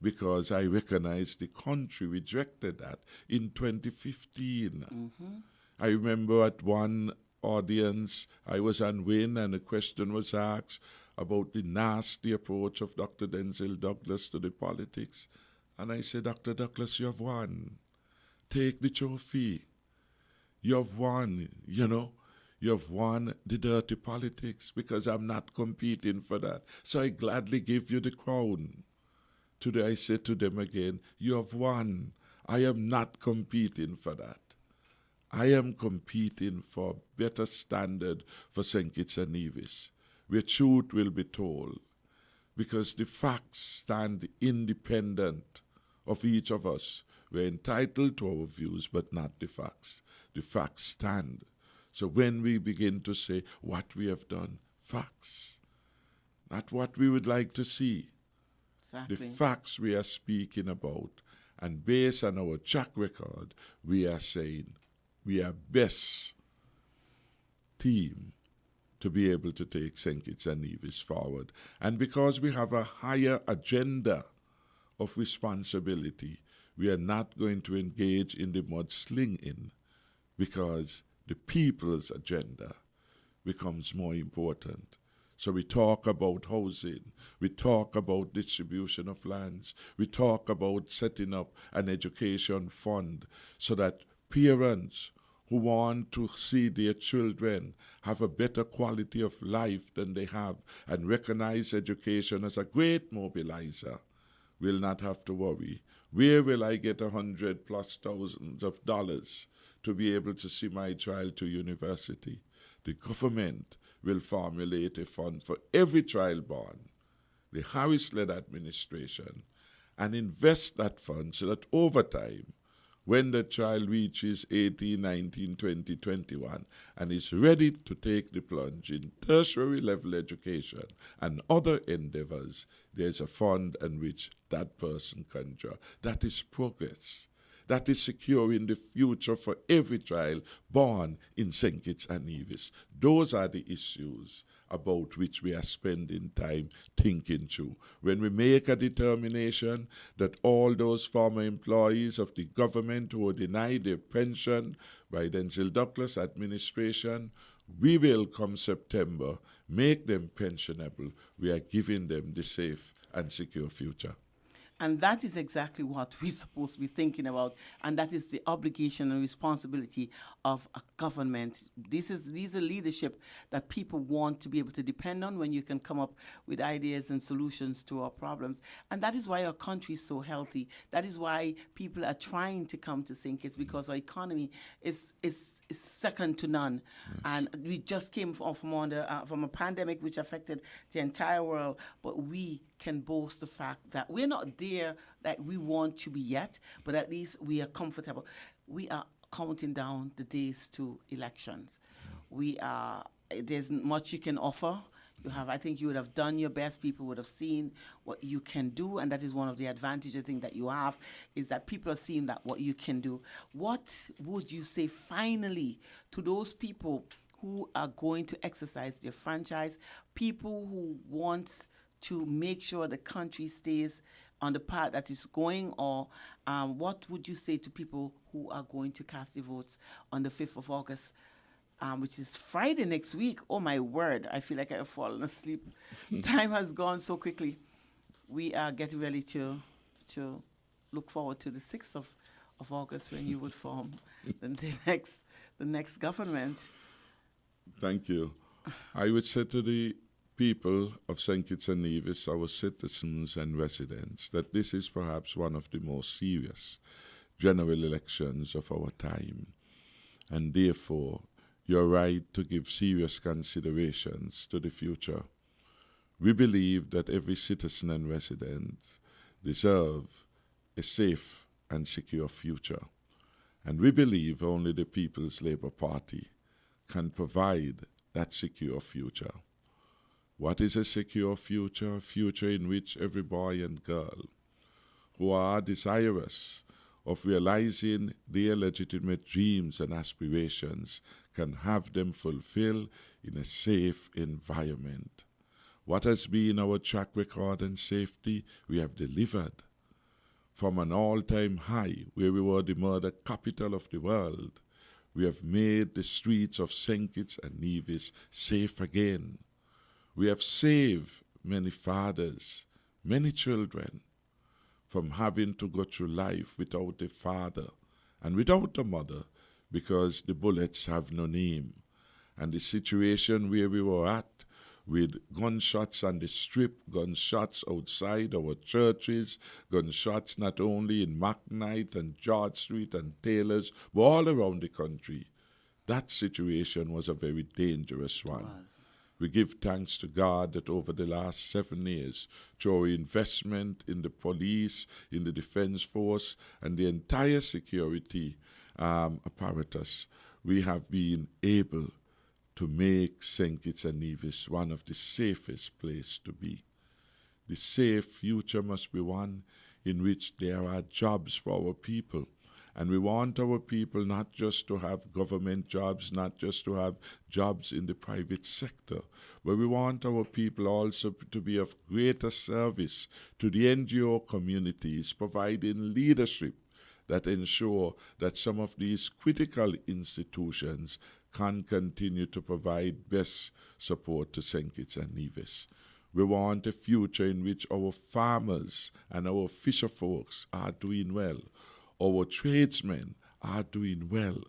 because I recognize the country rejected that in 2015. I remember at one audience, I was on WINN, and a question was asked about the nasty approach of Dr. Denzel Douglas to the politics. And I said, Dr. Douglas, you have won. Take the trophy. You have won, You have won the dirty politics, because I'm not competing for that. So I gladly give you the crown. Today I say to them again, you have won. I am not competing for that. I am competing for a better standard for St. Kitts and Nevis, where truth will be told, because the facts stand independent of each of us. We're entitled to our views, but not the facts. The facts stand. So when we begin to say what we have done, facts, not what we would like to see. Exactly. The facts we are speaking about, and based on our track record, we are saying we are best team to be able to take St. Kitts and Nevis forward. And because we have a higher agenda of responsibility, we are not going to engage in the mudslinging, because the people's agenda becomes more important. So we talk about housing, we talk about distribution of lands, we talk about setting up an education fund so that parents who want to see their children have a better quality of life than they have and recognize education as a great mobilizer will not have to worry. Where will I get $100,000+ of dollars to be able to see my child to university? The government will formulate a fund for every child born, the Harris-led administration, and invest that fund so that over time, when the child reaches 18, 19, 20, 21, and is ready to take the plunge in tertiary level education and other endeavors, there's a fund in which that person can draw. That is progress. That is securing the future for every child born in St. Kitts and Nevis. Those are the issues about which we are spending time thinking through. When we make a determination that all those former employees of the government who were denied their pension by the Denzil Douglas administration, we will, come September, make them pensionable. We are giving them the safe and secure future. And that is exactly what we're supposed to be thinking about. And that is the obligation and responsibility of a government. These are leadership that people want to be able to depend on when you can come up with ideas and solutions to our problems. And that is why our country is so healthy. That is why people are trying to come to St. Kitts, because our economy is second to none. Yes. And we just came from a pandemic which affected the entire world, but we can boast the fact that we're not there that we want to be yet, but at least we are comfortable. We are counting down the days to elections. There's much you can offer. I think you would have done your best. People would have seen what you can do, and that is one of the advantages I think that you have, is that people are seeing that what you can do. What would you say finally to those people who are going to exercise their franchise, people who want to make sure the country stays on the path that is going, or what would you say to people who are going to cast their votes on the 5th of August, which is Friday next week? Oh, my word. I feel like I've fallen asleep. Time has gone so quickly. We are getting ready to look forward to the 6th of August when you would form the next government. Thank you. I would say to the people of St. Kitts and Nevis, our citizens and residents, that this is perhaps one of the most serious general elections of our time. And therefore, you're right to give serious considerations to the future. We believe that every citizen and resident deserve a safe and secure future. And we believe only the People's Labour Party can provide that secure future. What is a secure future? A future in which every boy and girl who are desirous of realizing their legitimate dreams and aspirations can have them fulfilled in a safe environment. What has been our track record in safety? We have delivered from an all-time high where we were the murder capital of the world. We have made the streets of St. Kitts and Nevis safe again. We have saved many fathers, many children from having to go through life without a father and without a mother because the bullets have no name. And the situation where we were at with gunshots on the strip, gunshots outside our churches, gunshots not only in McKnight and George Street and Taylor's, but all around the country, that situation was a very dangerous one. We give thanks to God that over the last 7 years, through our investment in the police, in the defense force, and the entire security apparatus, we have been able to make St. Kitts and Nevis one of the safest places to be. The safe future must be one in which there are jobs for our people. And we want our people not just to have government jobs, not just to have jobs in the private sector, but we want our people also to be of greater service to the NGO communities, providing leadership that ensure that some of these critical institutions can continue to provide best support to St. Kitts and Nevis. We want a future in which our farmers and our fisher folks are doing well, our tradesmen are doing well,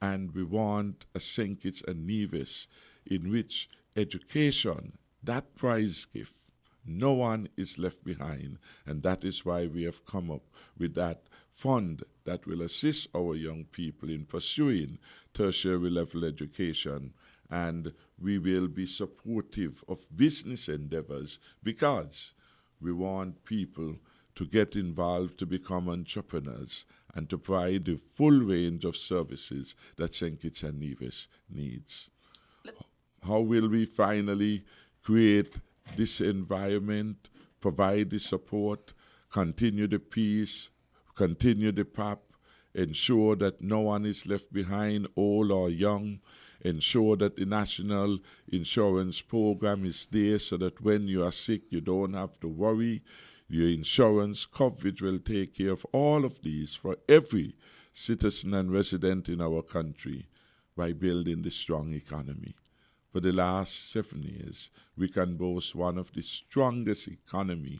and we want a St. Kitts and Nevis in which education, that prize gift, no one is left behind, and that is why we have come up with that fund that will assist our young people in pursuing tertiary level education, and we will be supportive of business endeavors because we want people to get involved to become entrepreneurs and to provide the full range of services that St. Kitts and Nevis needs. How will we finally create this environment, provide the support, continue the peace, continue the PAP, ensure that no one is left behind, old or young, ensure that the national insurance program is there so that when you are sick, you don't have to worry. Your insurance coverage will take care of all of these for every citizen and resident in our country by building the strong economy. For the last 7 years, we can boast one of the strongest economy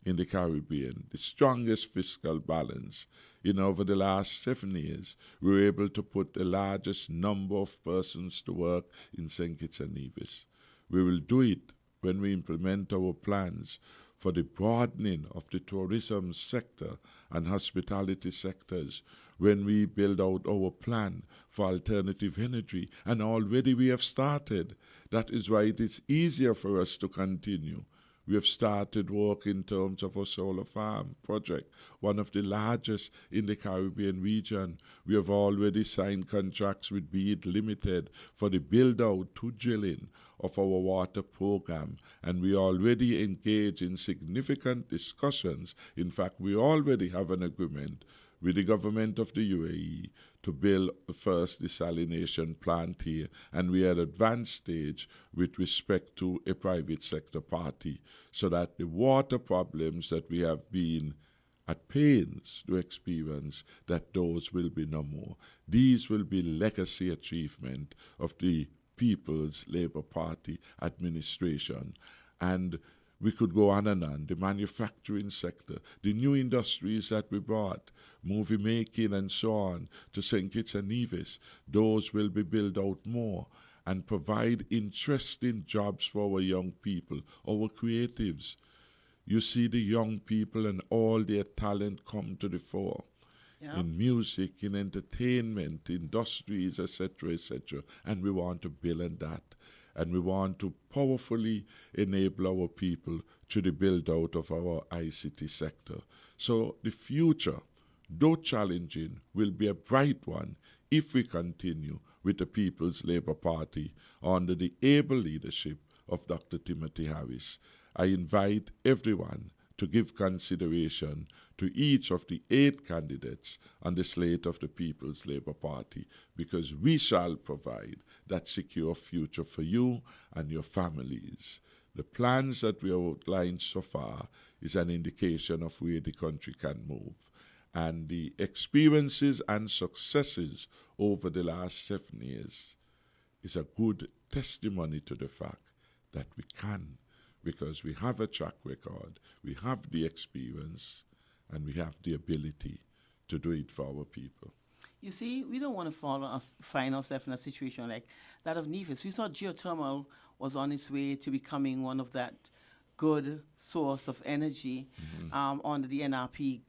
in the Caribbean, the strongest fiscal balance. Over the last 7 years, we were able to put the largest number of persons to work in St. Kitts and Nevis. We will do it when we implement our plans for the broadening of the tourism sector and hospitality sectors, when we build out our plan for alternative energy, and already we have started. That is why it is easier for us to continue. We have started work in terms of a solar farm project, one of the largest in the Caribbean region. We have already signed contracts with Be It Limited for the build-out to drilling of our water program, and we already engage in significant discussions. In fact, we already have an agreement with the government of the UAE to build the first desalination plant here, and we are at advanced stage with respect to a private sector party, so that the water problems that we have been at pains to experience, that those will be no more. These will be legacy achievement of the People's Labour Party administration. And we could go on and on. The manufacturing sector, the new industries that we brought, movie making and so on, to St. Kitts and Nevis, those will be built out more and provide interesting jobs for our young people, our creatives. You see the young people and all their talent come to the fore. Yeah. In music, in entertainment, industries, etc., etc. And we want to build on that. And we want to powerfully enable our people to the build-out of our ICT sector. So the future, though challenging, will be a bright one if we continue with the People's Labour Party under the able leadership of Dr. Timothy Harris. I invite everyone to give consideration to each of the 8 candidates on the slate of the People's Labour Party, because we shall provide that secure future for you and your families. The plans that we have outlined so far is an indication of where the country can move. And the experiences and successes over the last 7 years is a good testimony to the fact that we can, because we have a track record, we have the experience, and we have the ability to do it for our people. You see, we don't want to find ourselves in a situation like that of Nevis. We saw geothermal was on its way to becoming one of that good source of energy under the NRP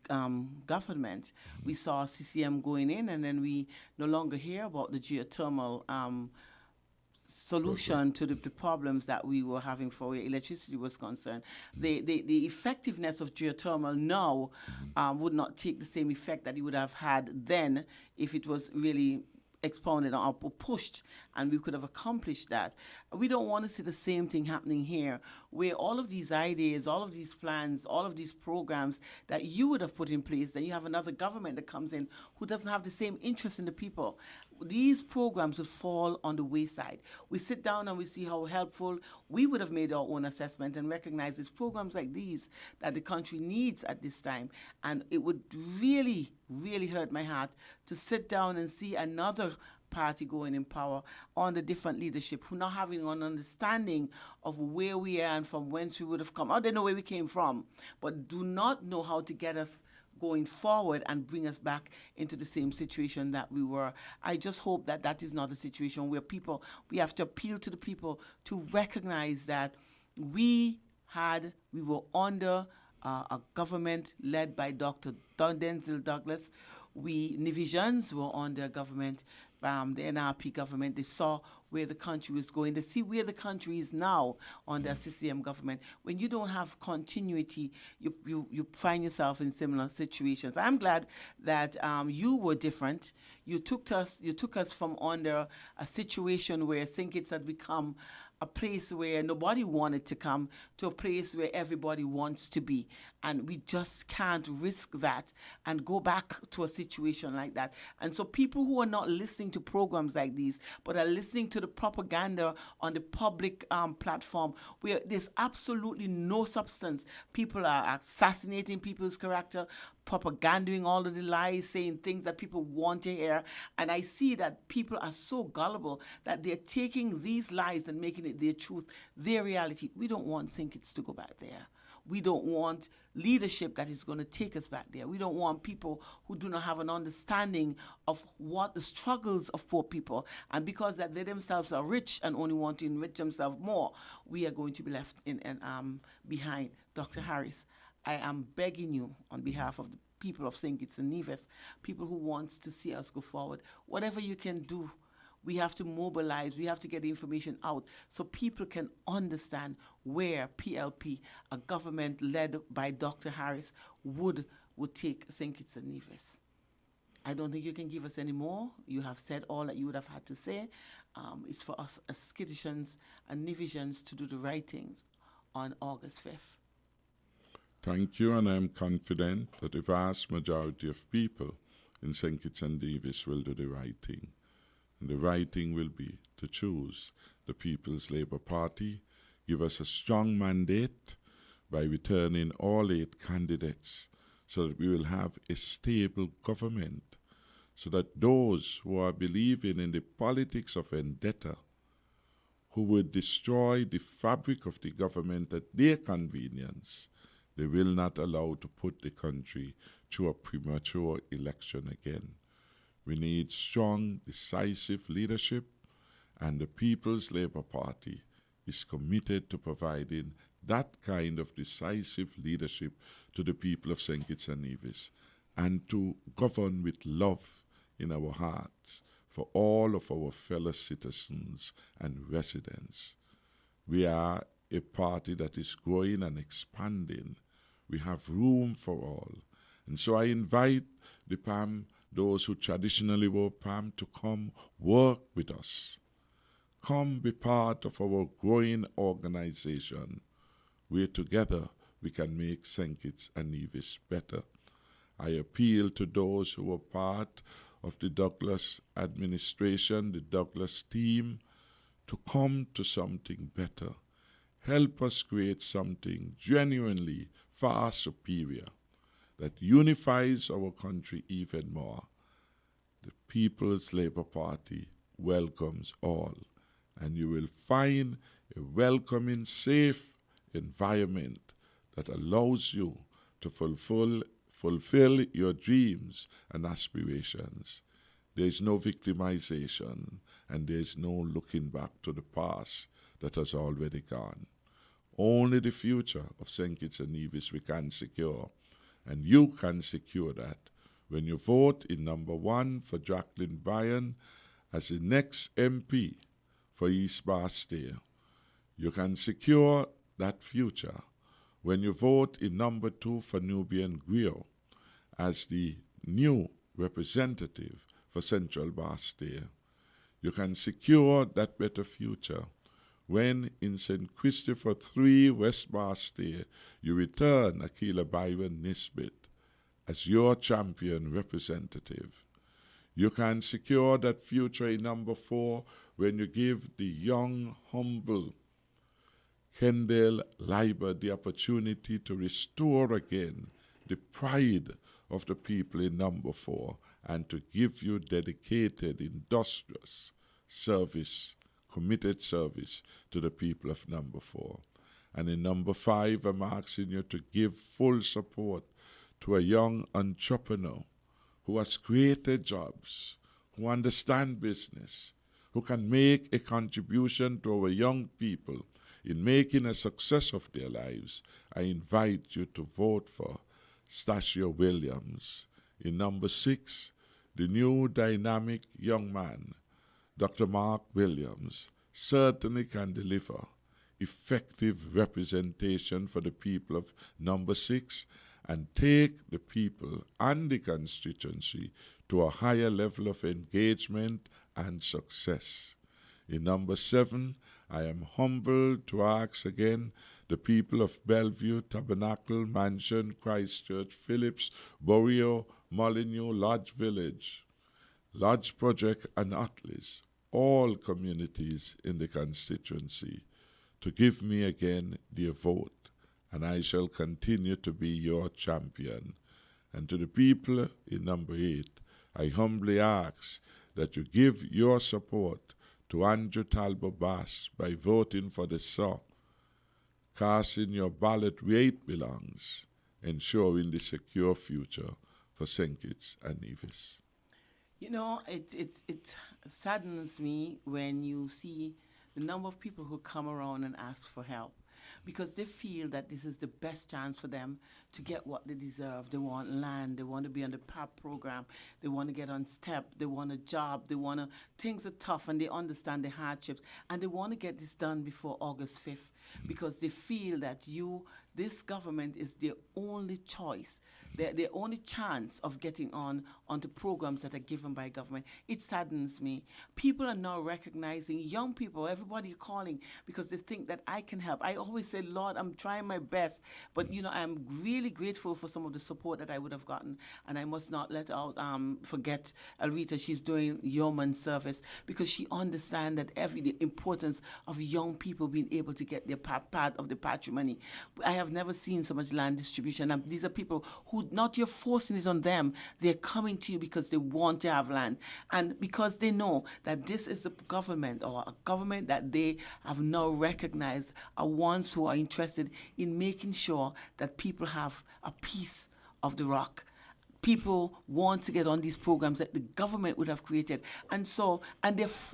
government. Mm-hmm. We saw CCM going in, and then we no longer hear about the geothermal solution to the problems that we were having for where electricity was concerned. Mm-hmm. The effectiveness of geothermal now would not take the same effect that it would have had then if it was really expounded or pushed, and we could have accomplished that. We don't want to see the same thing happening here, where all of these ideas, all of these plans, all of these programs that you would have put in place, then you have another government that comes in who doesn't have the same interest in the people. These programs would fall on the wayside. We sit down and we see how helpful we would have made our own assessment and recognize it's programs like these that the country needs at this time. And it would really, really hurt my heart to sit down and see another party going in power, on the different leadership, who not having an understanding of where we are and from whence we would have come. Or they know where we came from, but do not know how to get us going forward and bring us back into the same situation that we were. I just hope that that is not a situation where we have to appeal to the people to recognize that we were under a government led by Dr. Denzel Douglas. Divisions were under government, the NRP government. They saw where the country was going. They see where the country is now under a CCM government. When you don't have continuity, you find yourself in similar situations. I'm glad that you were different. You took us from under a situation where St. Kitts had become a place where nobody wanted to come to a place where everybody wants to be. And we just can't risk that and go back to a situation like that. And so people who are not listening to programs like these, but are listening to the propaganda on the public platform, where there's absolutely no substance. People are assassinating people's character, propaganding all of the lies, saying things that people want to hear. And I see that people are so gullible that they're taking these lies and making it their truth, their reality. We don't want St. Kitts to go back there. We don't want leadership that is going to take us back there. We don't want people who do not have an understanding of what the struggles of poor people, and because that they themselves are rich and only want to enrich themselves more, we are going to be left behind. Dr. Harris, I am begging you on behalf of the people of St. Kitts and Nevis, people who want to see us go forward, whatever you can do. We have to mobilize, we have to get the information out so people can understand where PLP, a government led by Dr. Harris, would take St. Kitts and Nevis. I don't think you can give us any more. You have said all that you would have had to say. It's for us as Kittitians and Nevisians to do the right things on August 5th. Thank you, and I'm confident that the vast majority of people in St. Kitts and Nevis will do the right thing. And the right thing will be to choose the People's Labour Party, give us a strong mandate by returning all 8 candidates so that we will have a stable government, so that those who are believing in the politics of vendetta, who would destroy the fabric of the government at their convenience, they will not allow to put the country through a premature election again. We need strong, decisive leadership, and the People's Labour Party is committed to providing that kind of decisive leadership to the people of St. Kitts and Nevis, and to govern with love in our hearts for all of our fellow citizens and residents. We are a party that is growing and expanding. We have room for all. And so I invite the PAM, those who traditionally were PAM, to come work with us. Come be part of our growing organization, where together we can make St. Kitts and Nevis better. I appeal to those who were part of the Douglas administration, the Douglas team, to come to something better. Help us create something genuinely far superior that unifies our country even more. The People's Labour Party welcomes all, and you will find a welcoming, safe environment that allows you to fulfill your dreams and aspirations. There is no victimization, and there is no looking back to the past that has already gone. Only the future of St. Kitts and Nevis we can secure, and you can secure that when you vote in number 1 for Jacqueline Bryan as the next MP for East Bastille. You can secure that future when you vote in number 2 for Nubian Griot as the new representative for Central Bastille. You can secure that better future when in St. Christopher 3, West Bastille, you return Akila Byron Nisbet as your champion representative. You can secure that future in number 4 when you give the young, humble Kendall Leiber the opportunity to restore again the pride of the people in number 4 and to give you dedicated, industrious service, committed service to the people of number 4. And in number 5, I'm asking you to give full support to a young entrepreneur who has created jobs, who understand business, who can make a contribution to our young people in making a success of their lives. I invite you to vote for Stasio Williams. In number 6, the new dynamic young man, Dr. Mark Williams, certainly can deliver effective representation for the people of number 6 and take the people and the constituency to a higher level of engagement and success. In number 7, I am humbled to ask again the people of Bellevue, Tabernacle, Mansion, Christchurch, Phillips, Borio, Molyneux, Lodge Village, Lodge Project, and Atlas, all communities in the constituency, to give me again their vote, and I shall continue to be your champion. And to the people in number 8, I humbly ask that you give your support to Andrew Talbot Bass by voting for the SAW, casting your ballot where it belongs, ensuring the secure future for St. Kitts and Nevis. You know, it saddens me when you see the number of people who come around and ask for help, because they feel that this is the best chance for them to get what they deserve. They want land, they want to be on the PAP program, they want to get on STEP, they want a job, things are tough and they understand the hardships, and they want to get this done before August 5th because they feel that this government is their only choice, their only chance of getting onto programs that are given by government. It saddens me. People are now recognizing, young people, everybody calling because they think that I can help. I always say, Lord, I'm trying my best, but I'm really grateful for some of the support that I would have gotten, and I must not forget Alrita. She's doing yeoman service because she understands that the importance of young people being able to get their part of the patrimony. I have never seen so much land distribution. And these are people who, not you're forcing it on them, they're coming to you because they want to have land. And because they know that this is a government, or a government that they have now recognized, are ones who are interested in making sure that people have a piece of the rock. People want to get on these programs that the government would have created. And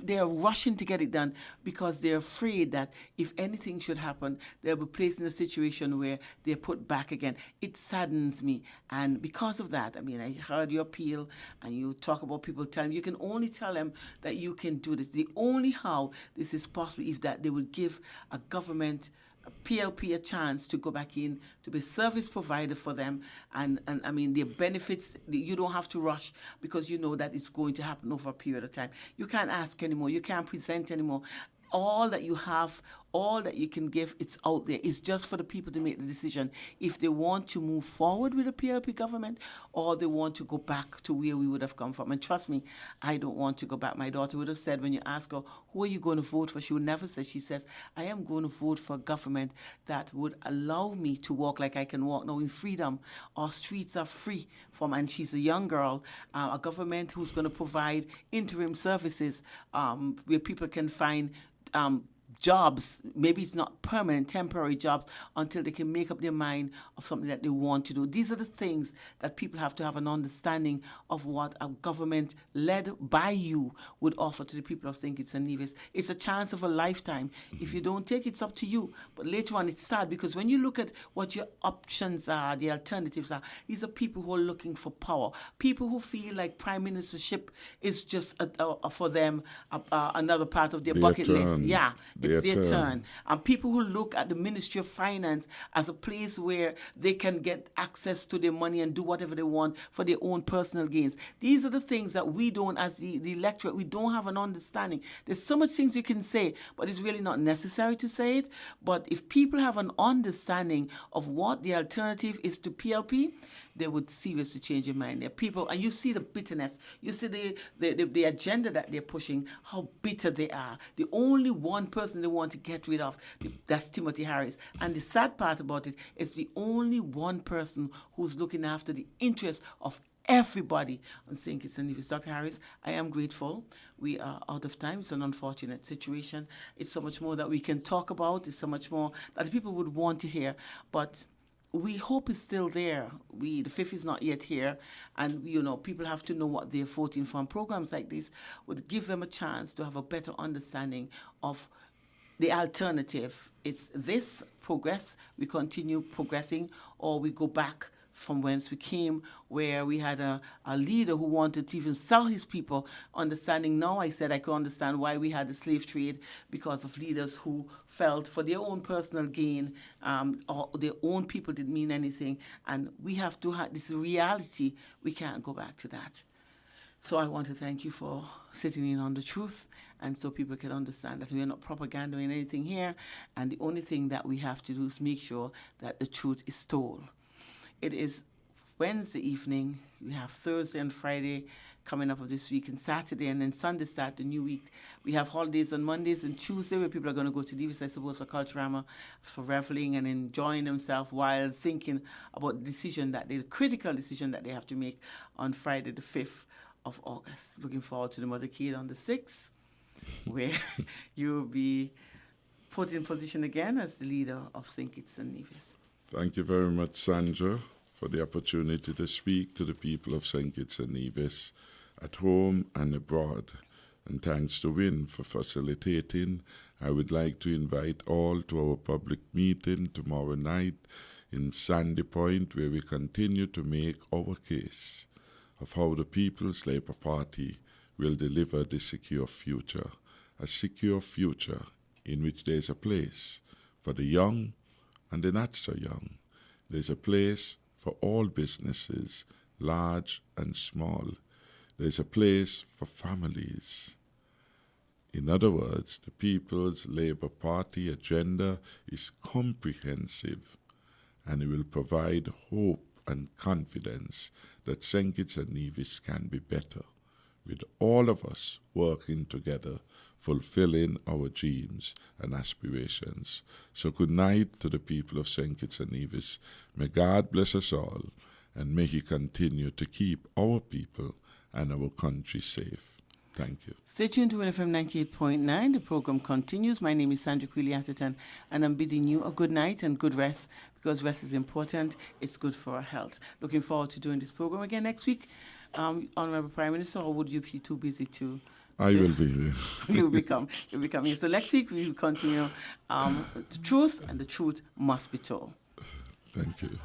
they're rushing to get it done because they're afraid that if anything should happen, they'll be placed in a situation where they're put back again. It saddens me. And because of that, I heard your appeal and you talk about people telling you can only tell them that you can do this. The only how this is possible is that they would give a government, PLP, a chance to go back in to be service provider for them, and their benefits, you don't have to rush because you know that it's going to happen over a period of time. You can't ask anymore, you can't present anymore. All that you have, all that you can give, it's out there. It's just for the people to make the decision if they want to move forward with the PLP government or they want to go back to where we would have come from. And trust me, I don't want to go back. My daughter would have said when you ask her, who are you going to vote for? She would never say. She says, I am going to vote for a government that would allow me to walk like I can walk now in freedom. Our streets are free and she's a young girl, a government who's going to provide interim services where people can find jobs. Maybe it's not permanent, temporary jobs until they can make up their mind of something that they want to do. These are the things that people have to have an understanding of what a government led by you would offer to the people of St. Kitts and Nevis. It's a chance of a lifetime. If you don't take it, it's up to you. But later on, it's sad because when you look at what your options are, the alternatives are, these are people who are looking for power. People who feel like prime ministership is just for them another part of their bucket list. Yeah. It's their turn. And people who look at the Ministry of Finance as a place where they can get access to their money and do whatever they want for their own personal gains. These are the things that we don't, as the electorate, we don't have an understanding. There's so much things you can say, but it's really not necessary to say it. But if people have an understanding of what the alternative is to PLP, they would seriously change your mind. There are people, and you see the bitterness. You see the agenda that they're pushing, how bitter they are. The only one person person they want to get rid of. That's Timothy Harris. And the sad part about it is the only one person who's looking after the interests of everybody on St. Kitts and Nevis. Dr. Harris, I am grateful. We are out of time. It's an unfortunate situation. It's so much more that we can talk about. It's so much more that people would want to hear. But we hope it's still there. The fifth is not yet here. And, people have to know what they're voting for. And programs like this would give them a chance to have a better understanding of the alternative. It's this progress, we continue progressing, or we go back from whence we came, where we had a leader who wanted to even sell his people, understanding now, I said I could understand why we had the slave trade, because of leaders who felt for their own personal gain, or their own people didn't mean anything. And we have to have this reality. We can't go back to that. So I want to thank you for sitting in on the truth, and so people can understand that we are not propaganding anything here, and the only thing that we have to do is make sure that the truth is told. It is Wednesday evening. We have Thursday and Friday coming up of this week, and Saturday, and then Sunday start the new week. We have holidays on Mondays and Tuesday where people are going to go to Nevis, I suppose, for Culturama, for reveling and enjoying themselves while thinking about the critical decision that they have to make on Friday the 5th of August. Looking forward to the motorcade on the 6th, where you'll be put in position again as the leader of St. Kitts and Nevis. Thank you very much, Sandra, for the opportunity to speak to the people of St. Kitts and Nevis at home and abroad. And thanks to WINN for facilitating. I would like to invite all to our public meeting tomorrow night in Sandy Point, where we continue to make our case of how the People's Labour Party will deliver the secure future, a secure future in which there is a place for the young and the not so young. There's a place for all businesses, large and small. There's a place for families. In other words, the People's Labour Party agenda is comprehensive, and it will provide hope and confidence that St. Kitts and Nevis can be better, with all of us working together, fulfilling our dreams and aspirations. So good night to the people of St. Kitts and Nevis. May God bless us all, and may He continue to keep our people and our country safe. Thank you. Stay tuned to WINN FM 98.9. The program continues. My name is Sandra Quilly-Atherton, and I'm bidding you a good night and good rest, because rest is important. It's good for our health. Looking forward to doing this program again next week. Honorable Prime Minister, or would you be too busy to? I will be here. You'll become here. So next week we will continue the truth, and the truth must be told. Thank you.